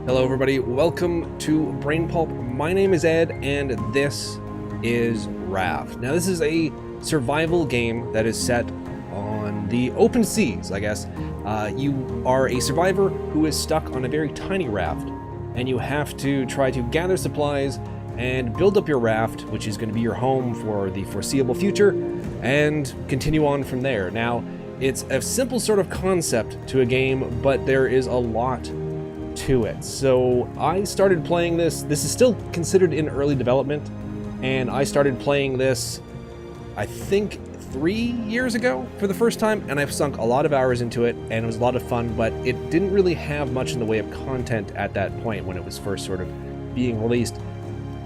Hello everybody, welcome to Brain Pulp. My name is Ed and this is Raft. Now this is a survival game that is set on the open seas, I guess. You are a survivor who is stuck on a very tiny raft and you have to try to gather supplies and build up your raft, which is going to be your home for the foreseeable future, and continue on from there. Now, it's a simple sort of concept to a game, but there is a lot to it. So I started playing this. This is still considered in early development, and I started playing this, I think, 3 years ago for the first time, and I've sunk a lot of hours into it, and it was a lot of fun, but it didn't really have much in the way of content at that point when it was first sort of being released,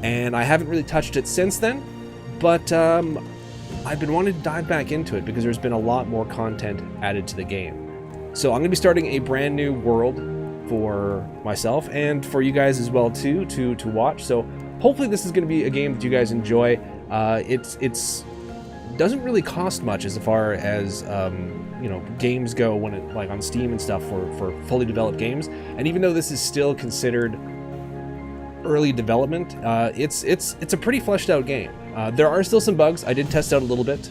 and I haven't really touched it since then, but I've been wanting to dive back into it because there's been a lot more content added to the game. So I'm going to be starting a brand new world for myself and for you guys as well too to watch. So hopefully this is going to be a game that you guys enjoy. It's doesn't really cost much as far as you know, games go when it, like on Steam and stuff, for fully developed games. And even though this is still considered early development, it's a pretty fleshed out game. There are still some bugs. I did test out a little bit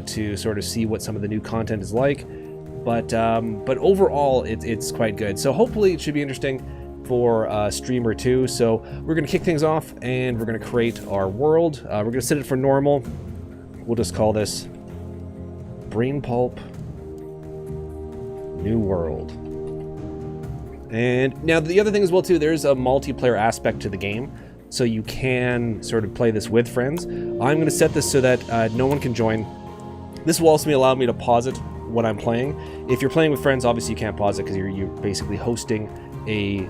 to sort of see what some of the new content is like. But overall, it's quite good. So hopefully it should be interesting for a stream or two. So we're going to kick things off, and we're going to create our world. We're going to set it for normal. We'll just call this Brain Pulp New World. And now the other thing as well too, there's a multiplayer aspect to the game. So you can sort of play this with friends. I'm going to set this so that no one can join. This will also allow me to pause it what I'm playing. If you're playing with friends, obviously you can't pause it because you're basically hosting a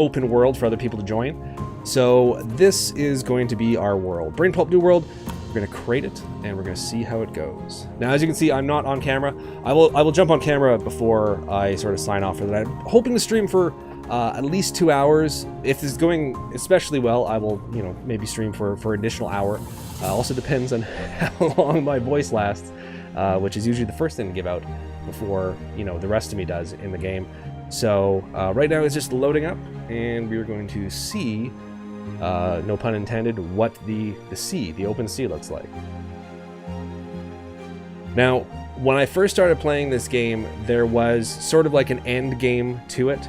open world for other people to join. So this is going to be our world, Brain Pulp New World. We're going to create it and we're going to see how it goes. Now, as you can see, I'm not on camera. I will jump on camera before I sort of sign off for that. I'm hoping to stream for at least 2 hours. If this is going especially well, I will, you know, maybe stream for an additional hour. Also depends on how long my voice lasts. Which is usually the first thing to give out before, you know, the rest of me does in the game. So right now it's just loading up, and we're going to see, no pun intended, what the sea, the open sea, looks like. Now, when I first started playing this game, there was sort of like an end game to it,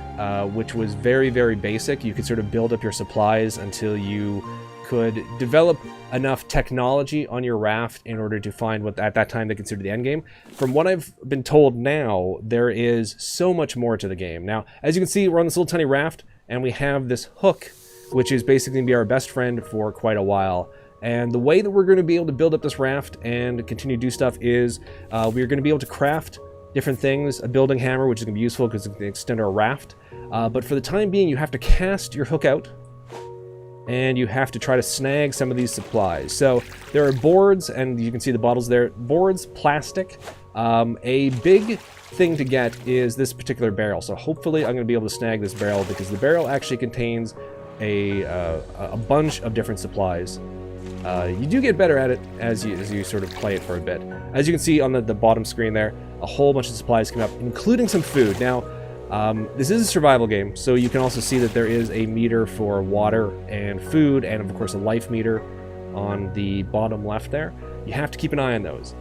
which was very, very basic. You could sort of build up your supplies until you could develop enough technology on your raft in order to find what at that time they considered the end game. From what I've been told now, there is so much more to the game. Now, as you can see, we're on this little tiny raft, and we have this hook, which is basically going to be our best friend for quite a while. And the way that we're going to be able to build up this raft and continue to do stuff is we're going to be able to craft different things, a building hammer, which is going to be useful because it can extend our raft. But for the time being, you have to cast your hook out, and you have to try to snag some of these supplies. So there are boards, and you can see the bottles there. Boards, plastic. A big thing to get is this particular barrel. So hopefully I'm going to be able to snag this barrel, because the barrel actually contains a bunch of different supplies. You do get better at it as you sort of play it for a bit. As you can see on the bottom screen there, a whole bunch of supplies come up, including some food. Now, this is a survival game, so you can also see that there is a meter for water and food, and of course a life meter on the bottom left there. You have to keep an eye on those.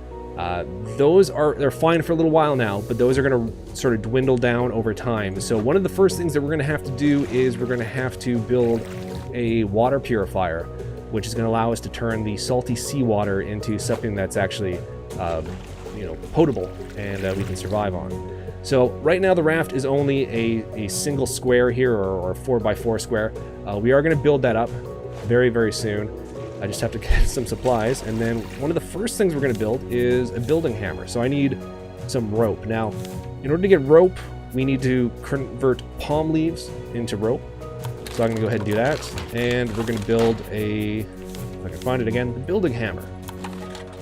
They're fine for a little while now, but those are going to sort of dwindle down over time. So one of the first things that we're going to have to do is we're going to have to build a water purifier, which is going to allow us to turn the salty seawater into something that's actually you know, potable and we can survive on. So right now the raft is only a single square here, or 4x4 square. We are going to build that up very, very soon. I just have to get some supplies, and then one of the first things we're going to build is a building hammer. So I need some rope. Now, in order to get rope, we need to convert palm leaves into rope. So I'm going to go ahead and do that, and we're going to build if I can find it again, the building hammer.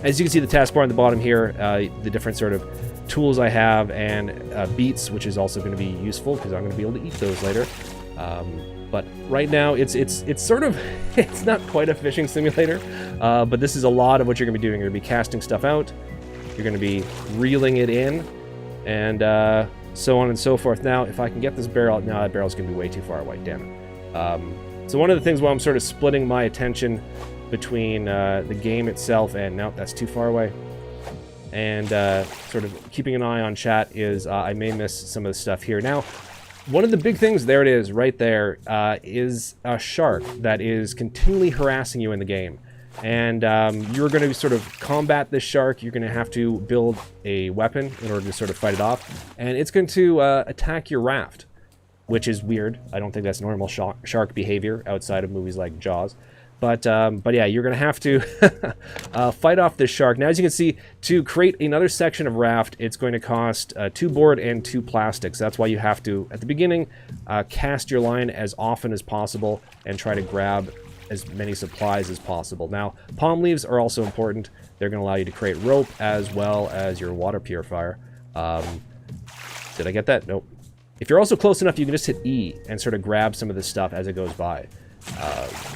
As you can see the taskbar on the bottom here, the different sort of tools I have, and beets, which is also going to be useful because I'm going to be able to eat those later. But right now it's sort of it's not quite a fishing simulator, but this is a lot of what you're going to be doing. You're going to be casting stuff out, you're going to be reeling it in, and so on and so forth. Now, if I can get this barrel, now that barrel's going to be way too far away, damn it. So one of the things while I'm sort of splitting my attention between the game itself and, nope, that's too far away, and sort of keeping an eye on chat is I may miss some of the stuff here. Now, one of the big things, there it is, right there, is a shark that is continually harassing you in the game. And you're going to sort of combat this shark. You're going to have to build a weapon in order to sort of fight it off. And it's going to attack your raft, which is weird. I don't think that's normal shark behavior outside of movies like Jaws. But yeah, you're going to have to fight off this shark. Now, as you can see, to create another section of raft, it's going to cost 2 board and 2 plastics. That's why you have to, at the beginning, cast your line as often as possible and try to grab as many supplies as possible. Now, palm leaves are also important. They're going to allow you to create rope as well as your water purifier. Did I get that? Nope. If you're also close enough, you can just hit E and sort of grab some of this stuff as it goes by.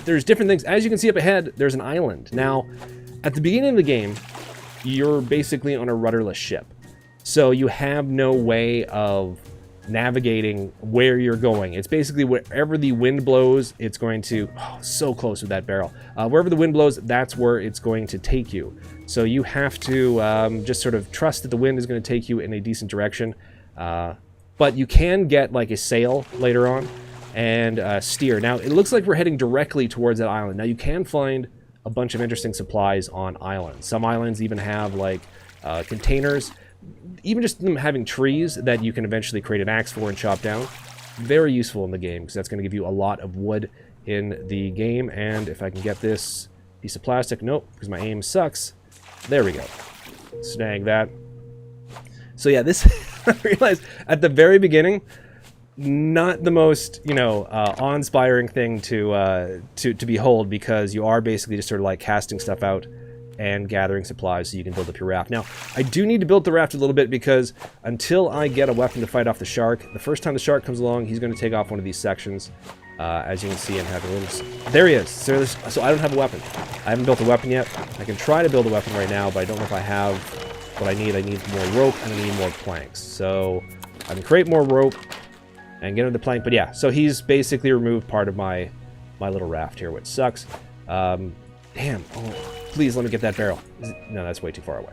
There's different things. As you can see up ahead, there's an island. Now, at the beginning of the game, you're basically on a rudderless ship. So you have no way of navigating where you're going. It's basically wherever the wind blows, it's going to... Oh, so close with that barrel. Wherever the wind blows, that's where it's going to take you. So you have to just sort of trust that the wind is going to take you in a decent direction. But you can get like a sail later on and steer. Now, it looks like we're heading directly towards that island. Now, you can find a bunch of interesting supplies on islands. Some islands even have like containers. Even just them having trees that you can eventually create an axe for and chop down. Very useful in the game, because that's going to give you a lot of wood in the game. And if I can get this piece of plastic, nope, because my aim sucks. There we go. Snag that. So yeah, this, I realized at the very beginning, not the most, you know, awe-inspiring thing to behold, because you are basically just sort of like casting stuff out and gathering supplies so you can build up your raft. Now, I do need to build the raft a little bit, because until I get a weapon to fight off the shark, the first time the shark comes along, he's going to take off one of these sections. As you can see, I'm having a little... There he is! So I don't have a weapon. I haven't built a weapon yet. I can try to build a weapon right now, but I don't know if I have what I need. I need more rope, and I need more planks. So I can create more rope and get him the plank. But yeah, so he's basically removed part of my little raft here, which sucks. Damn. Oh, please let me get that barrel. No, that's way too far away.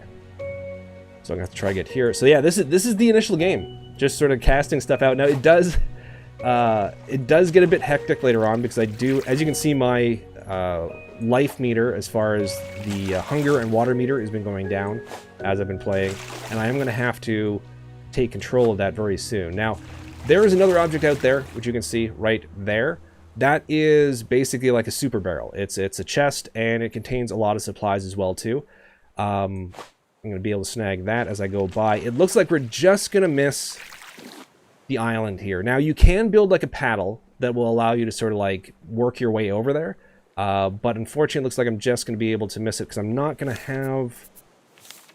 So I'm going to have to try to get here. So yeah, this is the initial game. Just sort of casting stuff out. Now, it does get a bit hectic later on, because I do, as you can see, my life meter, as far as the hunger and water meter, has been going down as I've been playing. And I am going to have to take control of that very soon. Now, there is another object out there, which you can see right there. That is basically like a super barrel. It's a chest, and it contains a lot of supplies as well, too. I'm going to be able to snag that as I go by. It looks like we're just going to miss the island here. Now, you can build like a paddle that will allow you to sort of like work your way over there. But unfortunately, it looks like I'm just going to be able to miss it, because I'm not going to have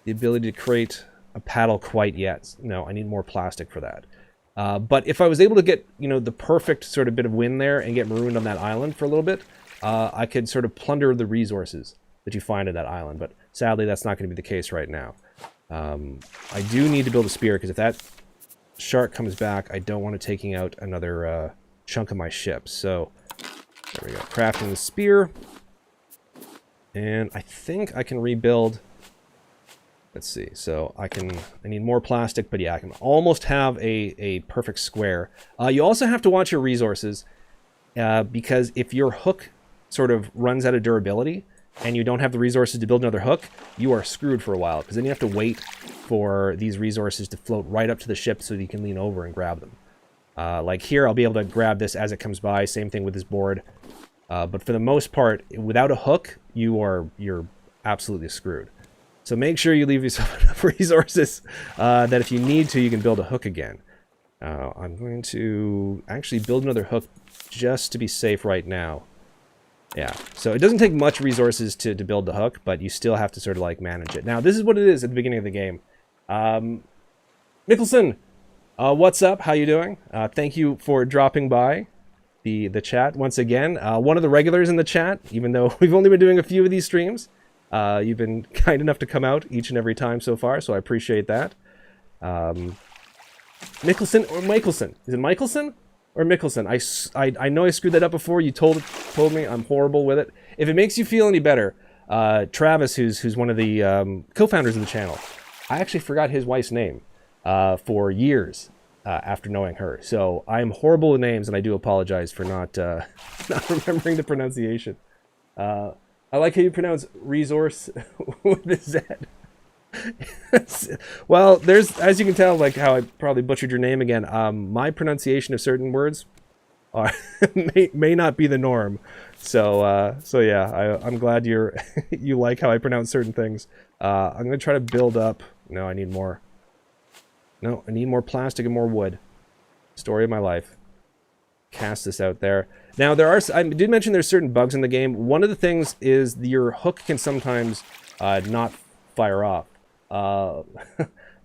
the ability to create a paddle quite yet. No, I need more plastic for that. But if I was able to get, you know, the perfect sort of bit of wind there and get marooned on that island for a little bit, I could sort of plunder the resources that you find in that island. But sadly, that's not going to be the case right now. I do need to build a spear, because if that shark comes back, I don't want it taking out another chunk of my ship. So there we go, crafting the spear. And I think I can rebuild... Let's see, so I need more plastic, but yeah, I can almost have a perfect square. You also have to watch your resources, because if your hook sort of runs out of durability, and you don't have the resources to build another hook, you are screwed for a while, because then you have to wait for these resources to float right up to the ship so that you can lean over and grab them. Like here, I'll be able to grab this as it comes by, same thing with this board. But for the most part, without a hook, you're absolutely screwed. So make sure you leave yourself enough resources that if you need to, you can build a hook again. I'm going to actually build another hook just to be safe right now. Yeah, so it doesn't take much resources to build the hook, but you still have to sort of like manage it. Now, this is what it is at the beginning of the game. Nicholson, what's up? How you doing? Thank you for dropping by the chat once again. One of the regulars in the chat, even though we've only been doing a few of these streams. You've been kind enough to come out each and every time so far, so I appreciate that. Mickelson or Michelson? Is it Michelson or Mickelson? I know I screwed that up before. You told me. I'm horrible with it. If it makes you feel any better, Travis, who's one of the co-founders of the channel, I actually forgot his wife's name for years after knowing her. So I am horrible with names, and I do apologize for not not remembering the pronunciation. I like how you pronounce resource with a Z. Well, there's, as you can tell, like how I probably butchered your name again. My pronunciation of certain words are may not be the norm. So yeah, I'm glad you like how I pronounce certain things. I'm gonna try to build up. No, I need more. No, I need more plastic and more wood. Story of my life. Cast this out there. Now I did mention there's certain bugs in the game. One of the things is your hook can sometimes not fire off.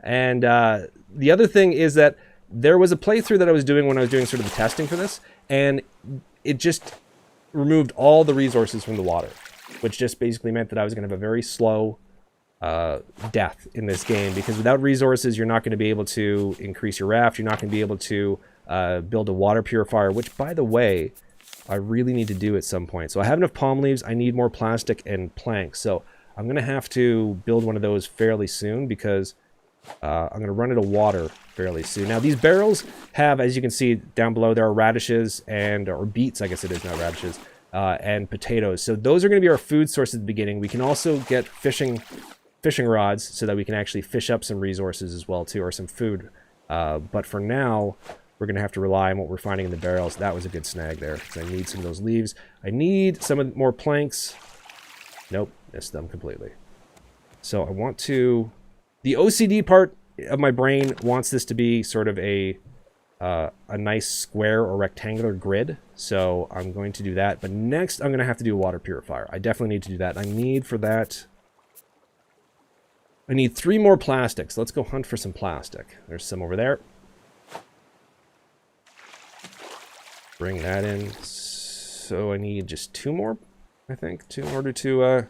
And the other thing is that there was a playthrough that I was doing when I was doing sort of the testing for this, and it just removed all the resources from the water, which just basically meant that I was going to have a very slow death in this game, because without resources, you're not going to be able to increase your raft, you're not going to be able to build a water purifier, which, by the way, I really need to do at some point. So I have enough palm leaves, I need more plastic and planks, so I'm going to have to build one of those fairly soon, because I'm going to run out of water fairly soon. Now, these barrels have, as you can see down below, there are radishes or beets, I guess it is, not radishes, and potatoes. So those are going to be our food source at the beginning. We can also get fishing rods so that we can actually fish up some resources as well, too, or some food. But for now, we're going to have to rely on what we're finding in the barrels. That was a good snag there, because I need some of those leaves. I need some more planks. Nope, missed them completely. So I want to... The OCD part of my brain wants this to be sort of a nice square or rectangular grid. So I'm going to do that. But next, I'm going to have to do a water purifier. I definitely need to do that. I need for that... I need 3 more plastics. Let's go hunt for some plastic. There's some over there. Bring that in. So I need just 2 more, I think, in order to...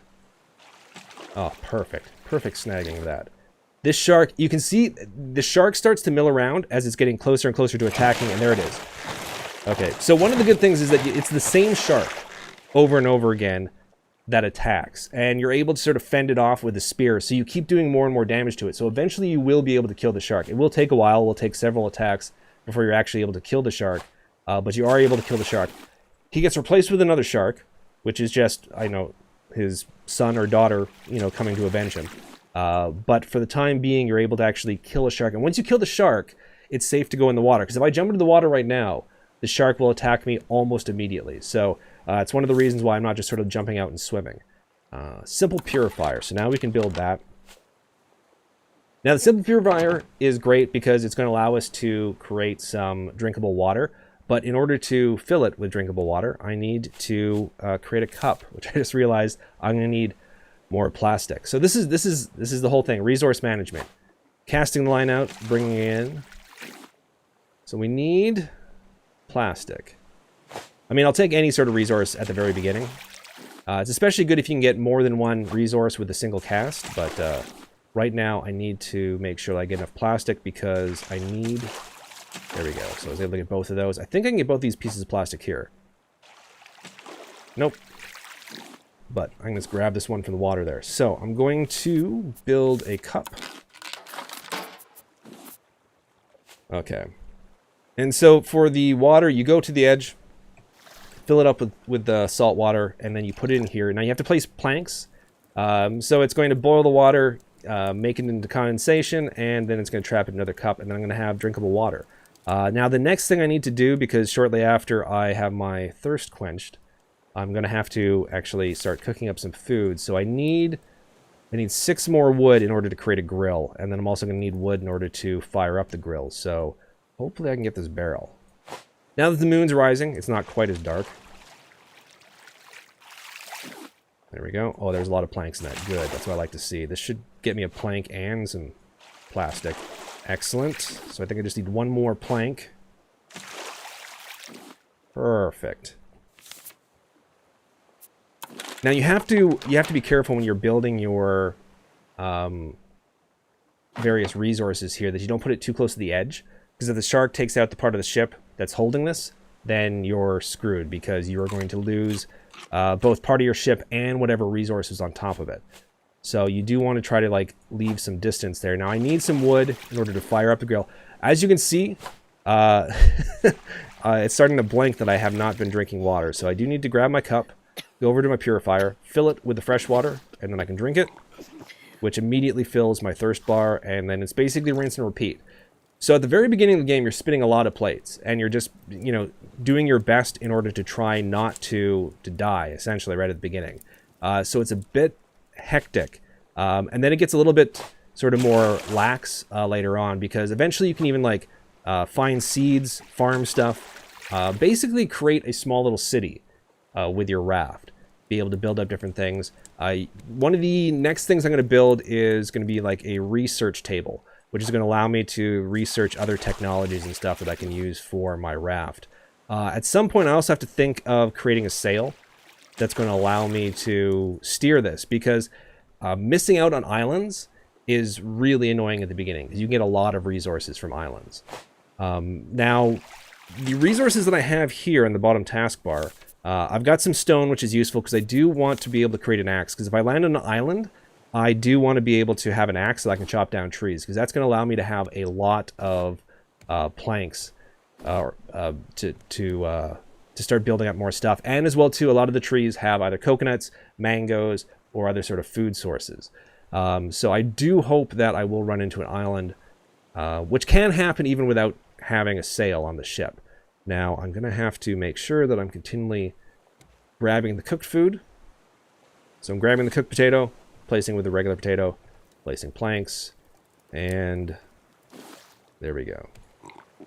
Oh, perfect. Perfect snagging of that. This shark, you can see the shark starts to mill around as it's getting closer and closer to attacking, and there it is. Okay, so one of the good things is that it's the same shark over and over again that attacks, and you're able to sort of fend it off with a spear, so you keep doing more and more damage to it. So eventually you will be able to kill the shark. It will take a while, it will take several attacks before you're actually able to kill the shark, but you are able to kill the shark. He gets replaced with another shark, which is just, I know, his son or daughter, you know, coming to avenge him. But for the time being, you're able to actually kill a shark. And once you kill the shark, it's safe to go in the water. Because if I jump into the water right now, the shark will attack me almost immediately. So it's one of the reasons why I'm not just sort of jumping out and swimming. Simple purifier. So now we can build that. Now the simple purifier is great because it's going to allow us to create some drinkable water. But in order to fill it with drinkable water, I need to create a cup, which I just realized I'm going to need more plastic. So this is the whole thing. Resource management. Casting the line out, bringing it in. So we need plastic. I mean, I'll take any sort of resource at the very beginning. It's especially good if you can get more than one resource with a single cast, but right now I need to make sure that I get enough plastic because I need... There we go. So I was able to get both of those. I think I can get both these pieces of plastic here. Nope. But I'm going to just grab this one from the water there. So I'm going to build a cup. Okay. And so for the water, you go to the edge, fill it up with the salt water, and then you put it in here. Now you have to place planks. So it's going to boil the water, make it into condensation, and then it's going to trap it in another cup, and then I'm going to have drinkable water. Now the next thing I need to do, because shortly after I have my thirst quenched, I'm going to have to actually start cooking up some food. So I need 6 more wood in order to create a grill, and then I'm also going to need wood in order to fire up the grill. So hopefully I can get this barrel. Now that the moon's rising, it's not quite as dark. There we go. Oh, there's a lot of planks in that. Good. That's what I like to see. This should get me a plank and some plastic. Excellent. So I think I just need 1 more plank. Perfect. Now you have to be careful when you're building your various resources here that you don't put it too close to the edge. Because if the shark takes out the part of the ship that's holding this, then you're screwed, because you are going to lose both part of your ship and whatever resources on top of it. So you do want to try to like leave some distance there. Now I need some wood in order to fire up the grill. As you can see, it's starting to blink that I have not been drinking water. So I do need to grab my cup, go over to my purifier, fill it with the fresh water, and then I can drink it, which immediately fills my thirst bar, and then it's basically rinse and repeat. So at the very beginning of the game, you're spinning a lot of plates, and you're just, you know, doing your best in order to try not to die, essentially, right at the beginning. So it's a bit hectic. And then it gets a little bit sort of more lax later on, because eventually you can even, like, find seeds, farm stuff, basically create a small little city with your raft, be able to build up different things. One of the next things I'm going to build is going to be like a research table, which is going to allow me to research other technologies and stuff that I can use for my raft. At some point, I also have to think of creating a sail that's going to allow me to steer this, because missing out on islands is really annoying at the beginning, because you can get a lot of resources from islands. Now, the resources that I have here in the bottom taskbar, I've got some stone, which is useful because I do want to be able to create an axe, because if I land on an island, I do want to be able to have an axe so I can chop down trees, because that's going to allow me to have a lot of planks to start building up more stuff. And as well, too, a lot of the trees have either coconuts, mangoes, or other sort of food sources. So I do hope that I will run into an island, which can happen even without having a sail on the ship. Now, I'm going to have to make sure that I'm continually grabbing the cooked food. So I'm grabbing the cooked potato, placing with the regular potato, placing planks, and there we go.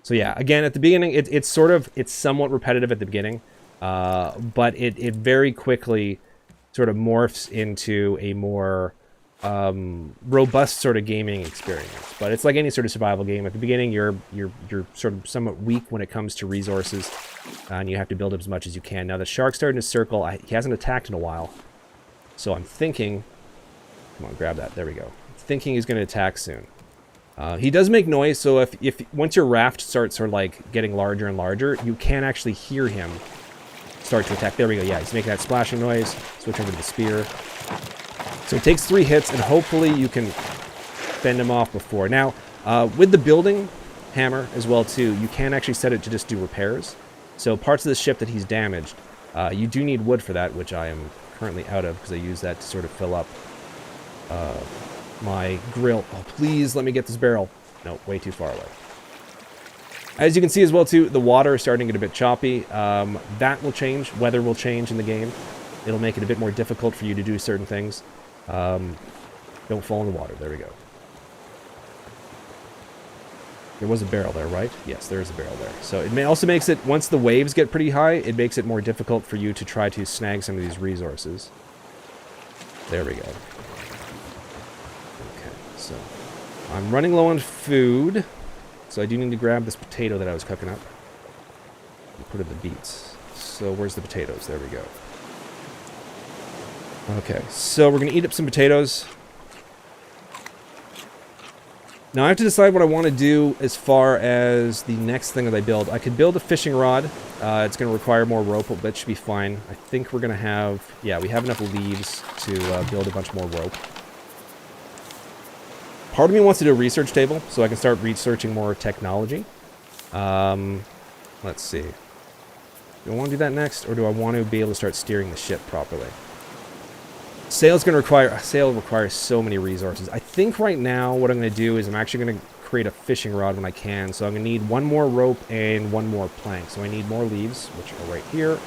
So yeah, again, at the beginning, it's somewhat repetitive at the beginning, but it very quickly sort of morphs into a more robust sort of gaming experience. But it's like any sort of survival game. At the beginning, you're sort of somewhat weak when it comes to resources, and you have to build up as much as you can. Now the shark's starting to circle. He hasn't attacked in a while, so I'm thinking. Come on, grab that. There we go. I'm thinking he's going to attack soon. He does make noise, so if once your raft starts sort of like getting larger and larger, you can actually hear him start to attack. There we go. Yeah, he's making that splashing noise. Switch over to the spear. So it takes 3 hits, and hopefully you can fend him off before. Now, with the building hammer as well, too, you can actually set it to just do repairs. So parts of the ship that he's damaged, you do need wood for that, which I am currently out of, because I use that to sort of fill up my grill. Oh, please let me get this barrel. No, way too far away. As you can see as well, too, the water is starting to get a bit choppy. That will change. Weather will change in the game. It'll make it a bit more difficult for you to do certain things. Don't fall in the water. There we go. There was a barrel there, right? Yes, there is a barrel there. So it also makes it, once the waves get pretty high, it makes it more difficult for you to try to snag some of these resources. There we go. Okay, so I'm running low on food, so I do need to grab this potato that I was cooking up and put in the beets. So where's the potatoes? There we go. Okay, so we're going to eat up some potatoes. Now I have to decide what I want to do as far as the next thing that I build. I could build a fishing rod. It's going to require more rope, but that should be fine. I think we're going to have... Yeah, we have enough leaves to build a bunch more rope. Part of me wants to do a research table, so I can start researching more technology. Let's see. Do I want to do that next, or do I want to be able to start steering the ship properly? Sail requires so many resources. I think right now what I'm going to do is I'm actually going to create a fishing rod when I can. So I'm going to need 1 more rope and 1 more plank. So I need more leaves, which are right here.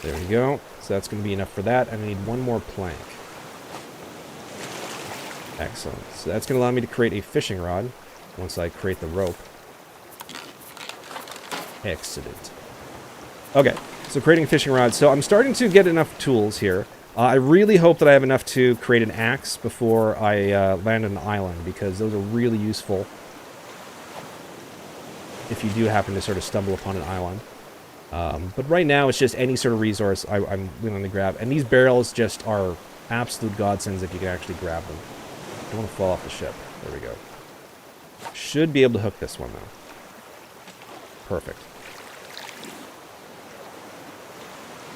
There we go. So that's going to be enough for that. I need 1 more plank. Excellent. So that's going to allow me to create a fishing rod once I create the rope. Excellent. Okay, so creating a fishing rod. So I'm starting to get enough tools here. I really hope that I have enough to create an axe before I land on an island, because those are really useful if you do happen to sort of stumble upon an island. But right now, it's just any sort of resource I'm willing to grab. And these barrels just are absolute godsends if you can actually grab them. don't want to fall off the ship. There we go. Should be able to hook this one, though. Perfect.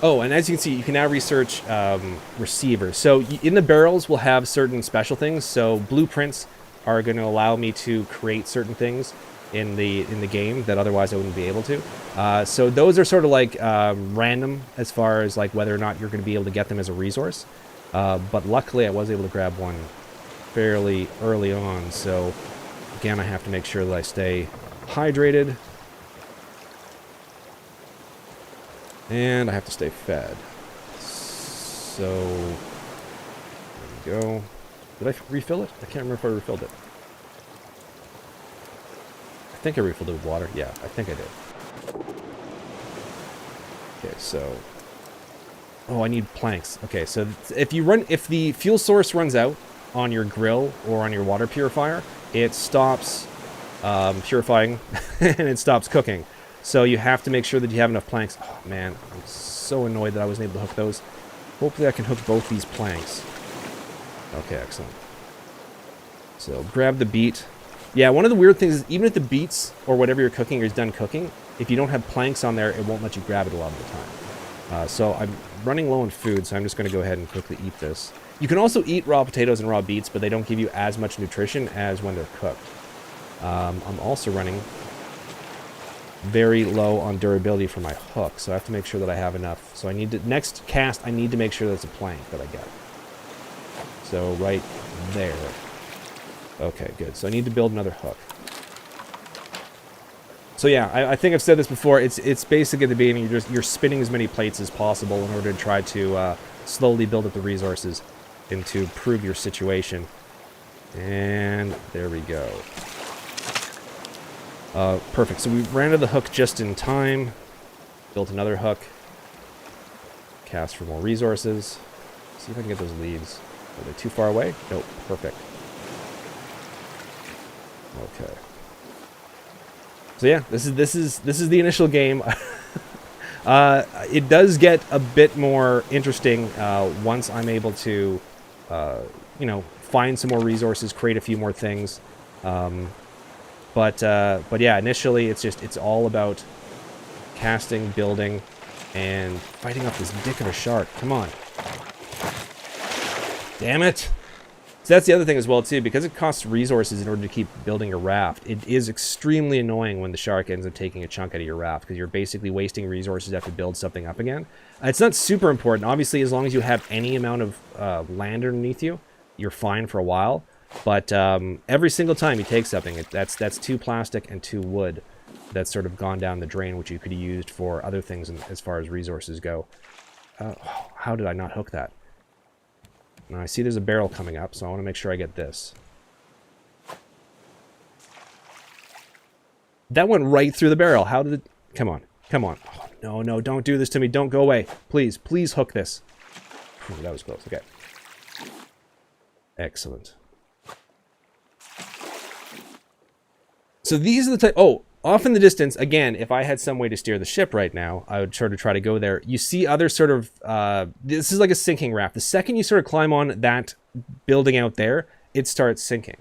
Oh, and as you can see, you can now research receivers. So in the barrels, we'll have certain special things. So blueprints are going to allow me to create certain things in the game that otherwise I wouldn't be able to. So those are sort of like random as far as like whether or not you're going to be able to get them as a resource. But luckily, I was able to grab one fairly early on. So again, I have to make sure that I stay hydrated. And I have to stay fed. So, there we go. Did I refill it? I can't remember if I refilled it. I think I refilled it with water. Yeah, I think I did. Okay, so... Oh, I need planks. Okay, so if the fuel source runs out on your grill or on your water purifier, it stops purifying and it stops cooking. So you have to make sure that you have enough planks. Oh man, I'm so annoyed that I wasn't able to hook those. Hopefully I can hook both these planks. Okay, excellent. So grab the beet. Yeah, one of the weird things is even if the beets or whatever you're cooking is done cooking, if you don't have planks on there, it won't let you grab it a lot of the time. So I'm running low on food, so I'm just going to go ahead and quickly eat this. You can also eat raw potatoes and raw beets, but they don't give you as much nutrition as when they're cooked. I'm also running very low on durability for my hook, so I have to make sure that I have enough. So I need to, next cast, I need to make sure that's a plank that I get. So right there. Okay, good. So I need to build another hook. So yeah, I think I've said this before. It's basically at the beginning, you're spinning as many plates as possible in order to try to slowly build up the resources and to improve your situation. And there we go. Perfect. So we ran to the hook just in time. Built another hook. Cast for more resources. See if I can get those leaves. Are they too far away? Nope. Perfect. Okay. So yeah, this is the initial game. It does get a bit more interesting once I'm able to, you know, find some more resources, create a few more things. But yeah, initially it's all about casting, building, and fighting off this dick of a shark. Come on. Damn it. So that's the other thing as well, too. Because it costs resources in order to keep building a raft, it is extremely annoying when the shark ends up taking a chunk out of your raft, because you're basically wasting resources to have to build something up again. It's not super important. Obviously, as long as you have any amount of land underneath you, you're fine for a while. But every single time you take something, that's 2 plastic and 2 wood that's sort of gone down the drain, which you could have used for other things as far as resources go. How did I not hook that? Now I see there's a barrel coming up, so I want to make sure I get this. That went right through the barrel. How did it... Come on. Come on. Oh, no, no, don't do this to me. Don't go away. Please, please hook this. Ooh, that was close. Okay. Excellent. So these are the type... Oh, off in the distance, again, if I had some way to steer the ship right now, I would sort of try to go there. You see other sort of... this is like a sinking raft. The second you sort of climb on that building out there, it starts sinking.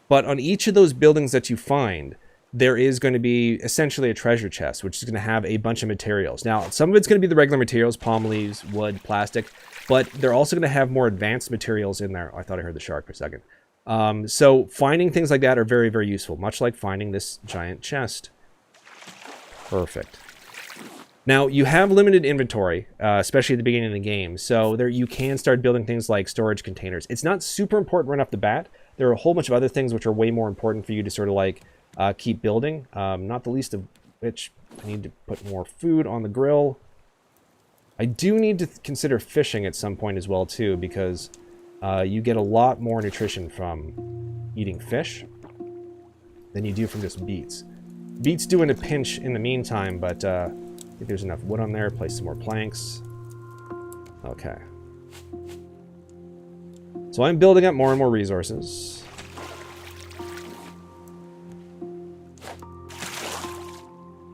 But on each of those buildings that you find, there is going to be essentially a treasure chest, which is going to have a bunch of materials. Now, some of it's going to be the regular materials, palm leaves, wood, plastic, but they're also going to have more advanced materials in there. Oh, I thought I heard the shark for a second. So finding things like that are very, very useful, much like finding this giant chest. Perfect. Now, you have limited inventory, especially at the beginning of the game, so there you can start building things like storage containers. It's not super important right off the bat. There are a whole bunch of other things which are way more important for you to sort of like keep building, not the least of which I need to put more food on the grill. I do need to consider fishing at some point as well, too, because you get a lot more nutrition from eating fish than you do from just beets. Beets do in a pinch in the meantime, but I think there's enough wood on there. Place some more planks. Okay. So I'm building up more and more resources.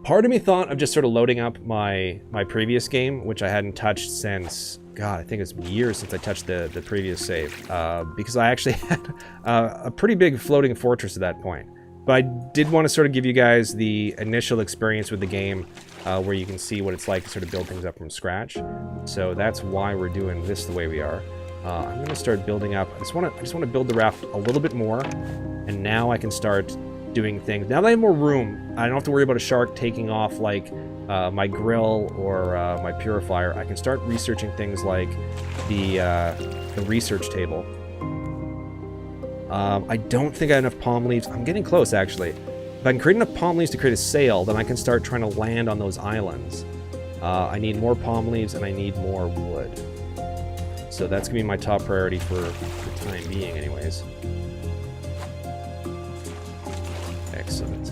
Part of me thought of just sort of loading up my previous game, which I hadn't touched since, God, I think it's years since I touched the previous save, because I actually had a pretty big floating fortress at that point. But I did want to sort of give you guys the initial experience with the game, where you can see what it's like to sort of build things up from scratch. So that's why we're doing this the way we are. I'm going to start building up. I just want to build the raft a little bit more, and now I can start doing things. Now that I have more room, I don't have to worry about a shark taking off like my grill or my purifier. I can start researching things like the research table. I don't think I have enough palm leaves. I'm getting close, actually. If I can create enough palm leaves to create a sail, then I can start trying to land on those islands. I need more palm leaves, and I need more wood. So that's going to be my top priority for the time being, anyways. Excellent.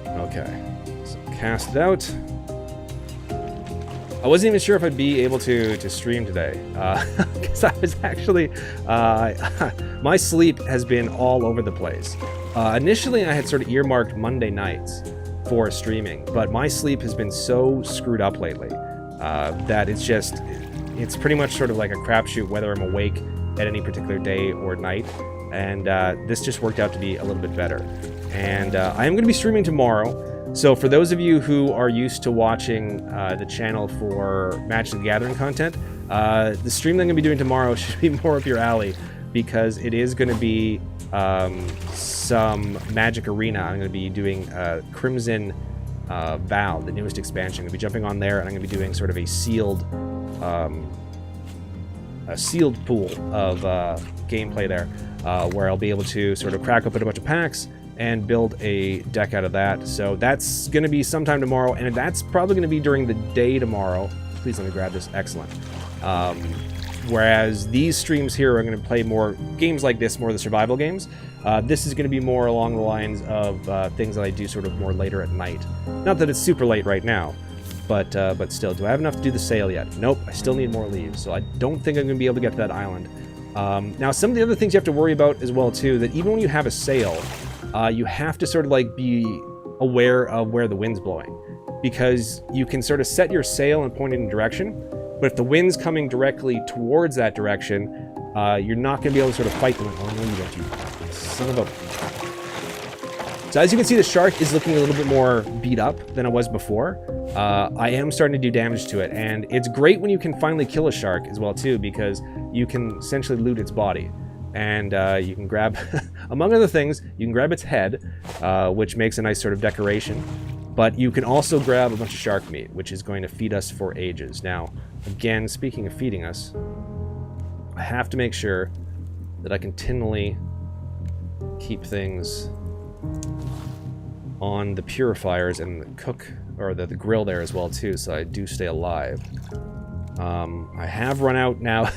Okay. So cast it out. I wasn't even sure if I'd be able to stream today, because I was actually, my sleep has been all over the place. Initially, I had sort of earmarked Monday nights for streaming, but my sleep has been so screwed up lately that it's pretty much sort of like a crapshoot whether I'm awake at any particular day or night, and this just worked out to be a little bit better. And I am going to be streaming tomorrow. So for those of you who are used to watching the channel for Magic the Gathering content, the stream that I'm going to be doing tomorrow should be more up your alley, because it is going to be some Magic Arena. I'm going to be doing Crimson Vow, the newest expansion. I'm going to be jumping on there, and I'm going to be doing sort of a sealed pool of gameplay there, where I'll be able to sort of crack open a bunch of packs and build a deck out of that. So that's going to be sometime tomorrow, and that's probably going to be during the day tomorrow. Please let me grab this. Excellent. Whereas these streams here are going to play more games like this, more of the survival games. This is going to be more along the lines of things that I do sort of more later at night. Not that it's super late right now, but still. Do I have enough to do the sail yet? Nope, I still need more leaves, so I don't think I'm going to be able to get to that island. Now, some of the other things you have to worry about as well, too, that even when you have a sail, you have to sort of like be aware of where the wind's blowing, because you can sort of set your sail and point it in a direction, but if the wind's coming directly towards that direction, you're not going to be able to sort of fight the wind. Oh, no, you don't, you son of a... So as you can see, the shark is looking a little bit more beat up than it was before. I am starting to do damage to it, and it's great when you can finally kill a shark as well, too, because you can essentially loot its body. And you can grab, among other things, you can grab its head, which makes a nice sort of decoration. But you can also grab a bunch of shark meat, which is going to feed us for ages. Now, again, speaking of feeding us, I have to make sure that I continually keep things on the purifiers and the cook, or the grill there as well, too, so I do stay alive. I have run out now.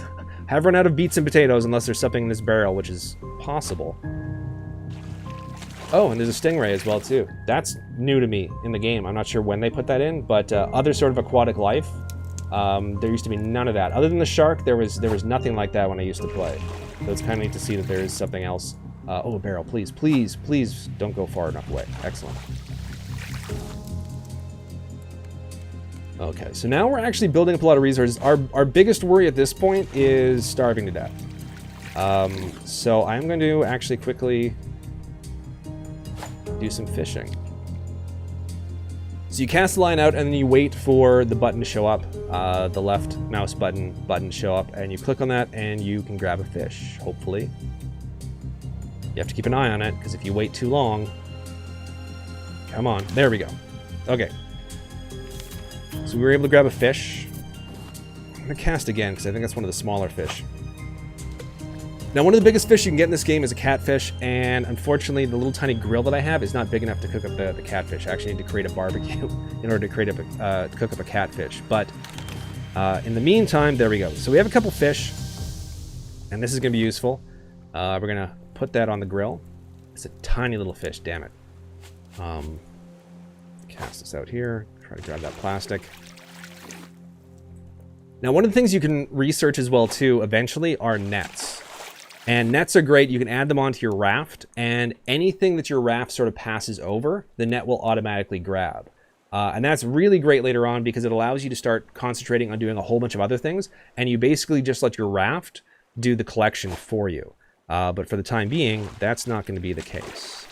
Have run out of beets and potatoes, unless there's something in this barrel, which is possible. Oh, and there's a stingray as well, too. That's new to me in the game. I'm not sure when they put that in, but other sort of aquatic life, there used to be none of that. Other than the shark, there was nothing like that when I used to play. So it's kind of neat to see that there is something else. Oh, a barrel, please, please, please don't go far enough away. Excellent. Okay, so now we're actually building up a lot of resources. Our biggest worry at this point is starving to death. So I'm going to actually quickly do some fishing. So you cast the line out, and then you wait for the button to show up, the left mouse button to show up, and you click on that, and you can grab a fish, hopefully. You have to keep an eye on it, because if you wait too long... Come on, there we go. Okay. So we were able to grab a fish. I'm going to cast again, because I think that's one of the smaller fish. Now, one of the biggest fish you can get in this game is a catfish, and unfortunately, the little tiny grill that I have is not big enough to cook up the catfish. I actually need to create a barbecue in order to cook up a catfish. But in the meantime, there we go. So we have a couple fish, and this is going to be useful. We're going to put that on the grill. It's a tiny little fish, damn it. Cast this out here. Try to grab that plastic. Now, one of the things you can research as well, too, eventually, are nets. And nets are great. You can add them onto your raft, and anything that your raft sort of passes over, the net will automatically grab. And that's really great later on because it allows you to start concentrating on doing a whole bunch of other things, and you basically just let your raft do the collection for you. But for the time being, that's not going to be the case.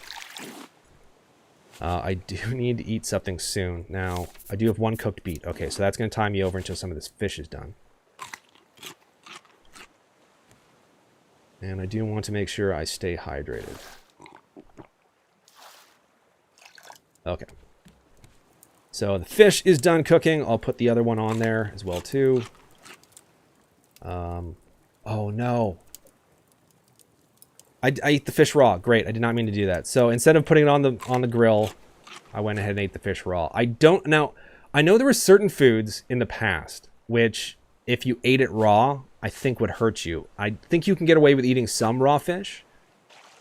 I do need to eat something soon. Now, I do have one cooked beet. Okay, so that's going to tie me over until some of this fish is done. And I do want to make sure I stay hydrated. Okay. So the fish is done cooking. I'll put the other one on there as well, too. Oh, no. I ate the fish raw. Great. I did not mean to do that. So instead of putting it on the grill, I went ahead and ate the fish raw. Now, I know there were certain foods in the past which, if you ate it raw, I think would hurt you. I think you can get away with eating some raw fish.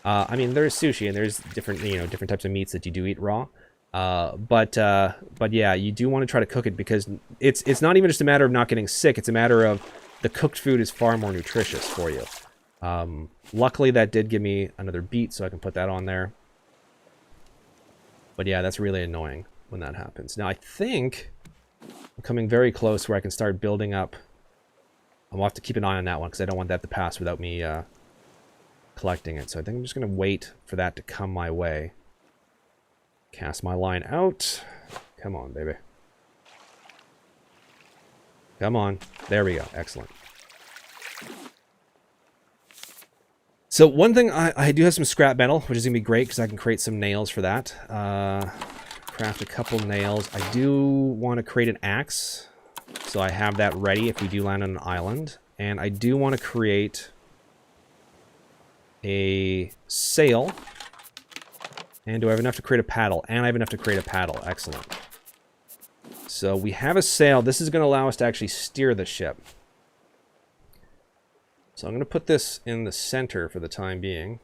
I mean, there's sushi and there's different, different types of meats that you do eat raw. But yeah, you do want to try to cook it because it's not even just a matter of not getting sick. It's a matter of the cooked food is far more nutritious for you. Luckily, that did give me another beet, so I can put that on there. But yeah, that's really annoying when that happens. Now, I think I'm coming very close where I can start building up. I'll have to keep an eye on that one because I don't want that to pass without me collecting it. So I think I'm just going to wait for that to come my way. Cast my line out. Come on, baby. Come on. There we go. Excellent. So one thing, I do have some scrap metal, which is going to be great because I can create some nails for that. Craft a couple nails. I do want to create an axe, so I have that ready if we do land on an island. And I do want to create a sail. And do I have enough to create a paddle? And I have enough to create a paddle. Excellent. So we have a sail. This is going to allow us to actually steer the ship. So I'm going to put this in the center for the time being.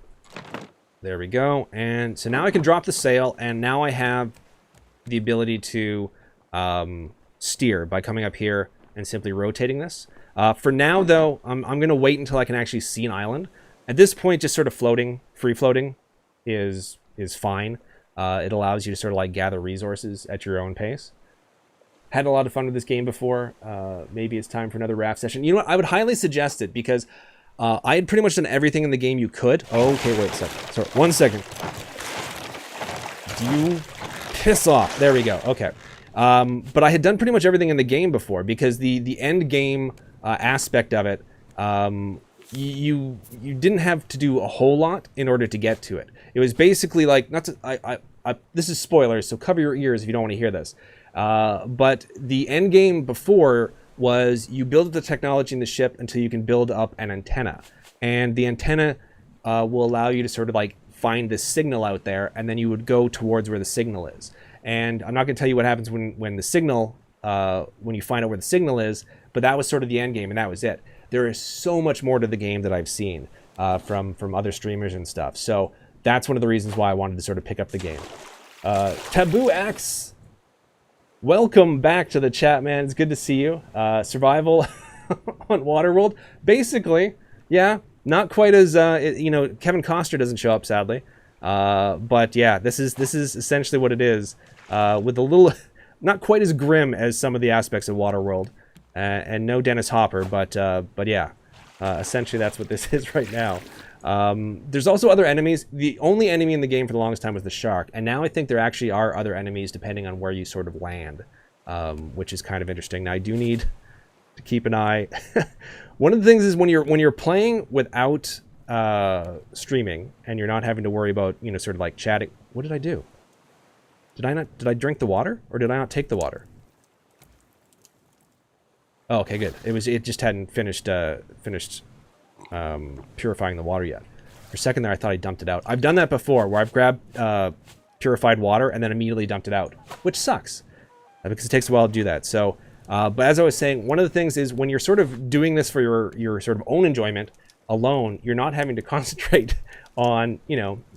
There we go. And so now I can drop the sail, and now I have the ability to steer by coming up here and simply rotating this. For now, though, I'm going to wait until I can actually see an island. At this point, just sort of floating, free floating, is fine. It allows you to sort of like gather resources at your own pace. Had a lot of fun with this game before. Maybe it's time for another raft session. You know what? I would highly suggest it because I had pretty much done everything in the game you could. Okay, wait a second. Sorry, 1 second. Do you piss off? There we go. Okay. But I had done pretty much everything in the game before because the end game aspect of it, you didn't have to do a whole lot in order to get to it. It was basically like, not to, this is spoilers, so cover your ears if you don't want to hear this. But the end game before was you build up the technology in the ship until you can build up an antenna. And the antenna will allow you to sort of like find the signal out there, and then you would go towards where the signal is. And I'm not going to tell you what happens when the signal, when you find out where the signal is, but that was sort of the end game, and that was it. There is so much more to the game that I've seen from other streamers and stuff. So that's one of the reasons why I wanted to sort of pick up the game. Taboo X, welcome back to the chat, man. It's good to see you. Survival on Waterworld. Basically, yeah, not quite as, Kevin Costner doesn't show up, sadly. But yeah, this is essentially what it is, with a little, not quite as grim as some of the aspects of Waterworld. And no Dennis Hopper, but yeah, essentially that's what this is right now. There's also other enemies. The only enemy in the game for the longest time was the shark, and now I think there actually are other enemies depending on where you sort of land, which is kind of interesting. Now I do need to keep an eye. One of the things is when you're playing without streaming and you're not having to worry about sort of like chatting. What did I do? Did I drink the water, or did I not take the water? Oh, okay, good. It just hadn't finished purifying the water yet. For a second there, I thought I dumped it out. I've done that before, where I've grabbed purified water and then immediately dumped it out, which sucks because it takes a while to do that. So, but as I was saying, one of the things is when you're sort of doing this for your sort of own enjoyment alone, you're not having to concentrate on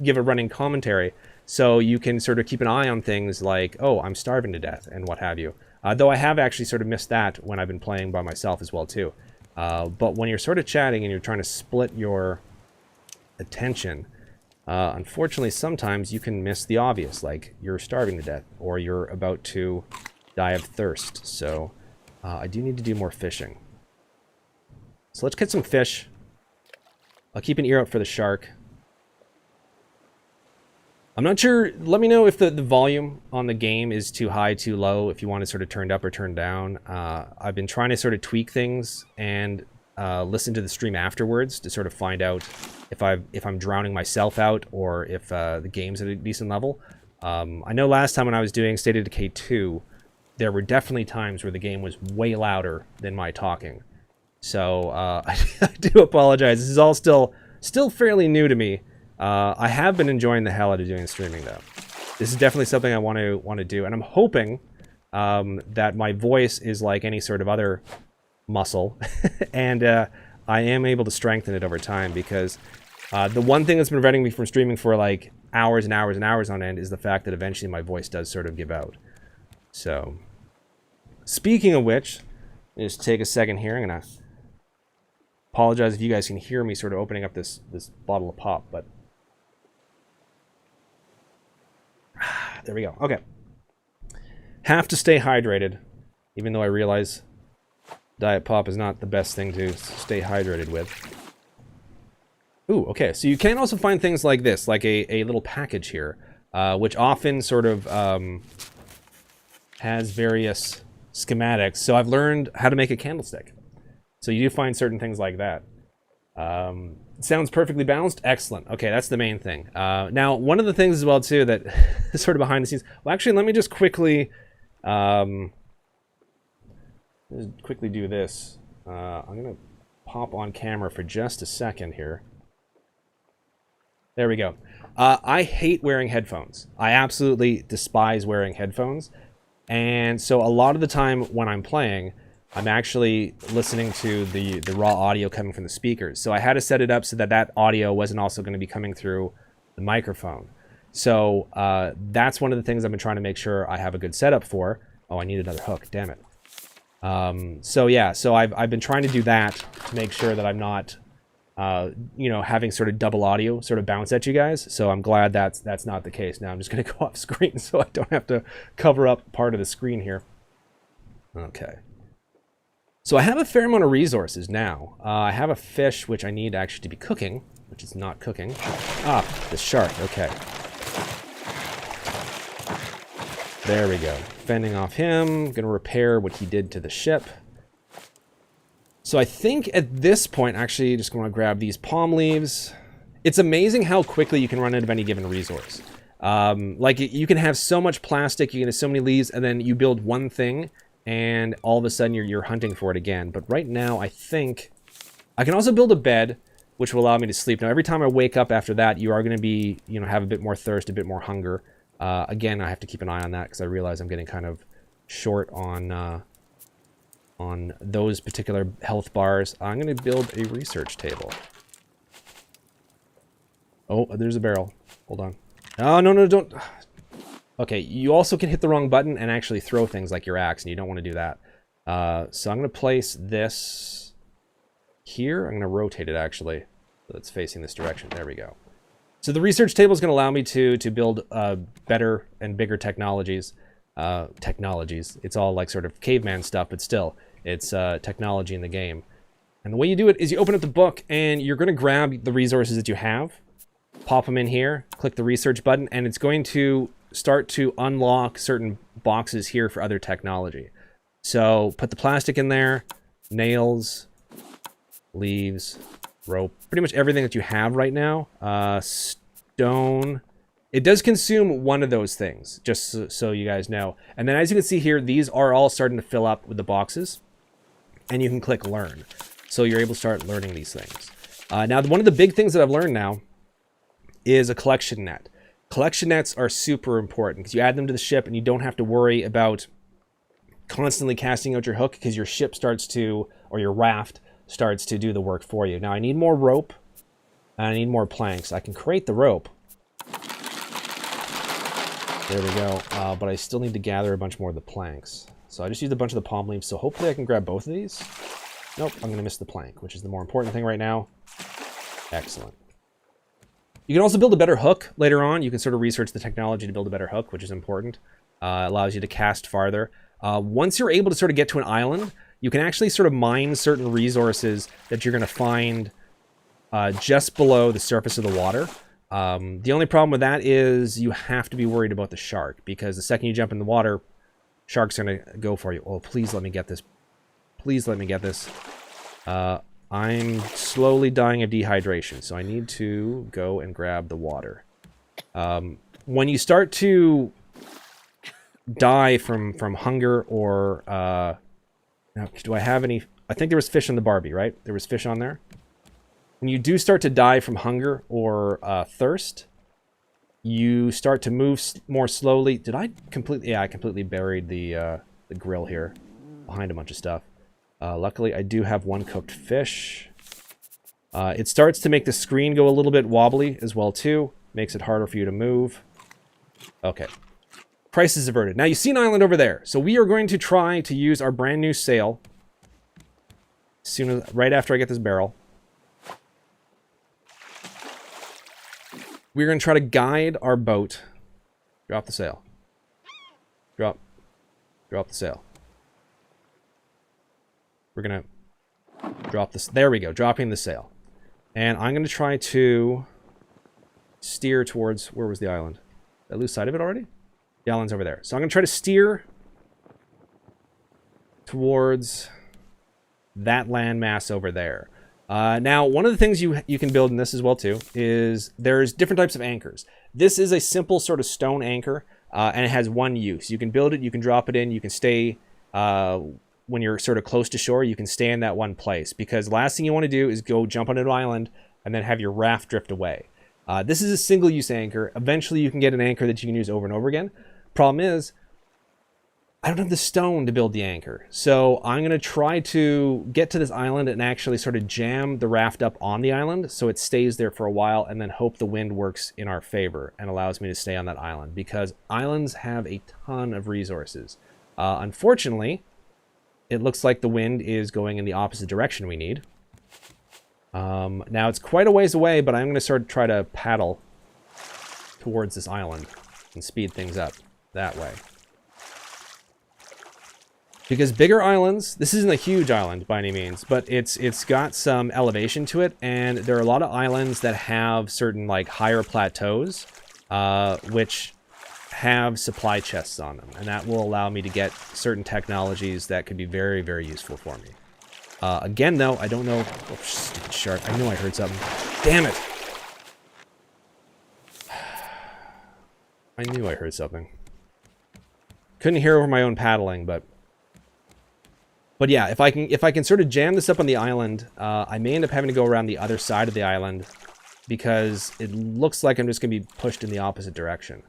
give a running commentary. So you can sort of keep an eye on things like, oh, I'm starving to death and what have you. Though I have actually sort of missed that when I've been playing by myself as well, too. But when you're sort of chatting and you're trying to split your attention, Unfortunately, sometimes you can miss the obvious, like you're starving to death, or you're about to die of thirst. So I do need to do more fishing. So let's get some fish. I'll keep an ear out for the shark. I'm not sure. Let me know if the volume on the game is too high, too low, if you want it sort of turned up or turned down. I've been trying to sort of tweak things and listen to the stream afterwards to sort of find out if I'm drowning myself out or if the game's at a decent level. I know last time when I was doing State of Decay 2, there were definitely times where the game was way louder than my talking. So I do apologize. This is all still fairly new to me. I have been enjoying the hell out of doing streaming, though. This is definitely something I want to do, and I'm hoping that my voice is like any sort of other muscle, and I am able to strengthen it over time, because the one thing that's been preventing me from streaming for like hours and hours and hours on end is the fact that eventually my voice does sort of give out. So, speaking of which, just take a second here. I'm gonna apologize if you guys can hear me sort of opening up this bottle of pop, but there we go. Okay. Have to stay hydrated, even though I realize Diet Pop is not the best thing to stay hydrated with. Ooh, okay. So you can also find things like this, like a little package here, which often sort of has various schematics. So I've learned how to make a candlestick. So you do find certain things like that. Sounds perfectly balanced. Excellent. Okay, that's the main thing. Now, one of the things as well, too, that is sort of behind the scenes... Well, actually, let me just quickly do this. I'm going to pop on camera for just a second here. There we go. I hate wearing headphones. I absolutely despise wearing headphones. And so a lot of the time when I'm playing, I'm actually listening to the raw audio coming from the speakers. So I had to set it up so that that audio wasn't also going to be coming through the microphone. So that's one of the things I've been trying to make sure I have a good setup for. Oh, I need another hook. Damn it. So yeah, so I've been trying to do that to make sure that I'm not, you know, having sort of double audio sort of bounce at you guys. So I'm glad that's not the case. Now I'm just going to go off screen so I don't have to cover up part of the screen here. Okay. So I have a fair amount of resources now. I have a fish, which I need actually to be cooking, which is not cooking. Ah, the shark, okay. There we go. Fending off him, gonna repair what he did to the ship. So I think at this point, actually, just gonna grab these palm leaves. It's amazing how quickly you can run out of any given resource. Like, you can have so much plastic, you can have so many leaves, and then you build one thing, and all of a sudden you're hunting for it again. But right now, I think I can also build a bed, which will allow me to sleep. Now, every time I wake up after that, you are going to be, you know, have a bit more thirst, a bit more hunger. Again, I have to keep an eye on that because I realize I'm getting kind of short on those particular health bars. I'm going to build a research table. Oh, there's a barrel. Hold on. Oh, no, don't. Okay, you also can hit the wrong button and actually throw things like your axe, and you don't want to do that. So I'm going to place this here. I'm going to rotate it, actually, so it's facing this direction. There we go. So the research table is going to allow me to build better and bigger technologies. It's all like sort of caveman stuff, but still, it's technology in the game. And the way you do it is you open up the book, and you're going to grab the resources that you have, pop them in here, click the research button, and it's going to start to unlock certain boxes here for other technology. So put the plastic in there, nails, leaves, rope, pretty much everything that you have right now. Stone. It does consume one of those things, just so you guys know. And then as you can see here, these are all starting to fill up with the boxes, and you can click learn. So you're able to start learning these things. Now, one of the big things that I've learned now is a collection net. Collection nets are super important because you add them to the ship and you don't have to worry about constantly casting out your hook because your ship starts to, or your raft starts to do the work for you. Now I need more rope and I need more planks. I can create the rope. There we go. But I still need to gather a bunch more of the planks. So I just used a bunch of the palm leaves, so hopefully I can grab both of these. Nope, I'm going to miss the plank, which is the more important thing right now. Excellent. You can also build a better hook later on. You can sort of research the technology to build a better hook, which is important. Allows you to cast farther. Once you're able to sort of get to an island, you can actually sort of mine certain resources that you're going to find just below the surface of the water. The only problem with that is you have to be worried about the shark, because the second you jump in the water, shark's going to go for you. Oh, please let me get this. Please let me get this. I'm slowly dying of dehydration, so I need to go and grab the water. When you start to die from hunger or... now, do I have any... I think there was fish on the Barbie, right? There was fish on there. When you do start to die from hunger or thirst, you start to move more slowly. Did I completely... Yeah, I completely buried the grill here behind a bunch of stuff. Luckily, I do have one cooked fish. It starts to make the screen go a little bit wobbly as well, too. Makes it harder for you to move. Okay. Crisis averted. Now, you see an island over there. So we are going to try to use our brand new sail. Right after I get this barrel. We're going to try to guide our boat. Drop the sail. Drop the sail. We're going to drop this. There we go. Dropping the sail. And I'm going to try to steer towards... Where was the island? Did I lose sight of it already? The island's over there. So I'm going to try to steer towards that landmass over there. Now, one of the things you can build in this as well, too, is there's different types of anchors. This is a simple sort of stone anchor, and it has one use. You can build it, you can drop it in, you can stay... when you're sort of close to shore, you can stay in that one place, because the last thing you want to do is go jump on an island and then have your raft drift away. This is a single-use anchor. Eventually, you can get an anchor that you can use over and over again. Problem is, I don't have the stone to build the anchor. So I'm going to try to get to this island and actually sort of jam the raft up on the island so it stays there for a while, and then hope the wind works in our favor and allows me to stay on that island, because islands have a ton of resources. Unfortunately... It looks like the wind is going in the opposite direction we need. Now, it's quite a ways away, but I'm going to sort of try to paddle towards this island and speed things up that way. Because bigger islands... This isn't a huge island by any means, but it's got some elevation to it, and there are a lot of islands that have certain, like, higher plateaus, which... have supply chests on them, and that will allow me to get certain technologies that could be very, very useful for me. Again, though, I don't know... Oh, stupid shark. I knew I heard something. Damn it! I knew I heard something. Couldn't hear over my own paddling, but yeah, if I can sort of jam this up on the island, I may end up having to go around the other side of the island, because it looks like I'm just going to be pushed in the opposite direction.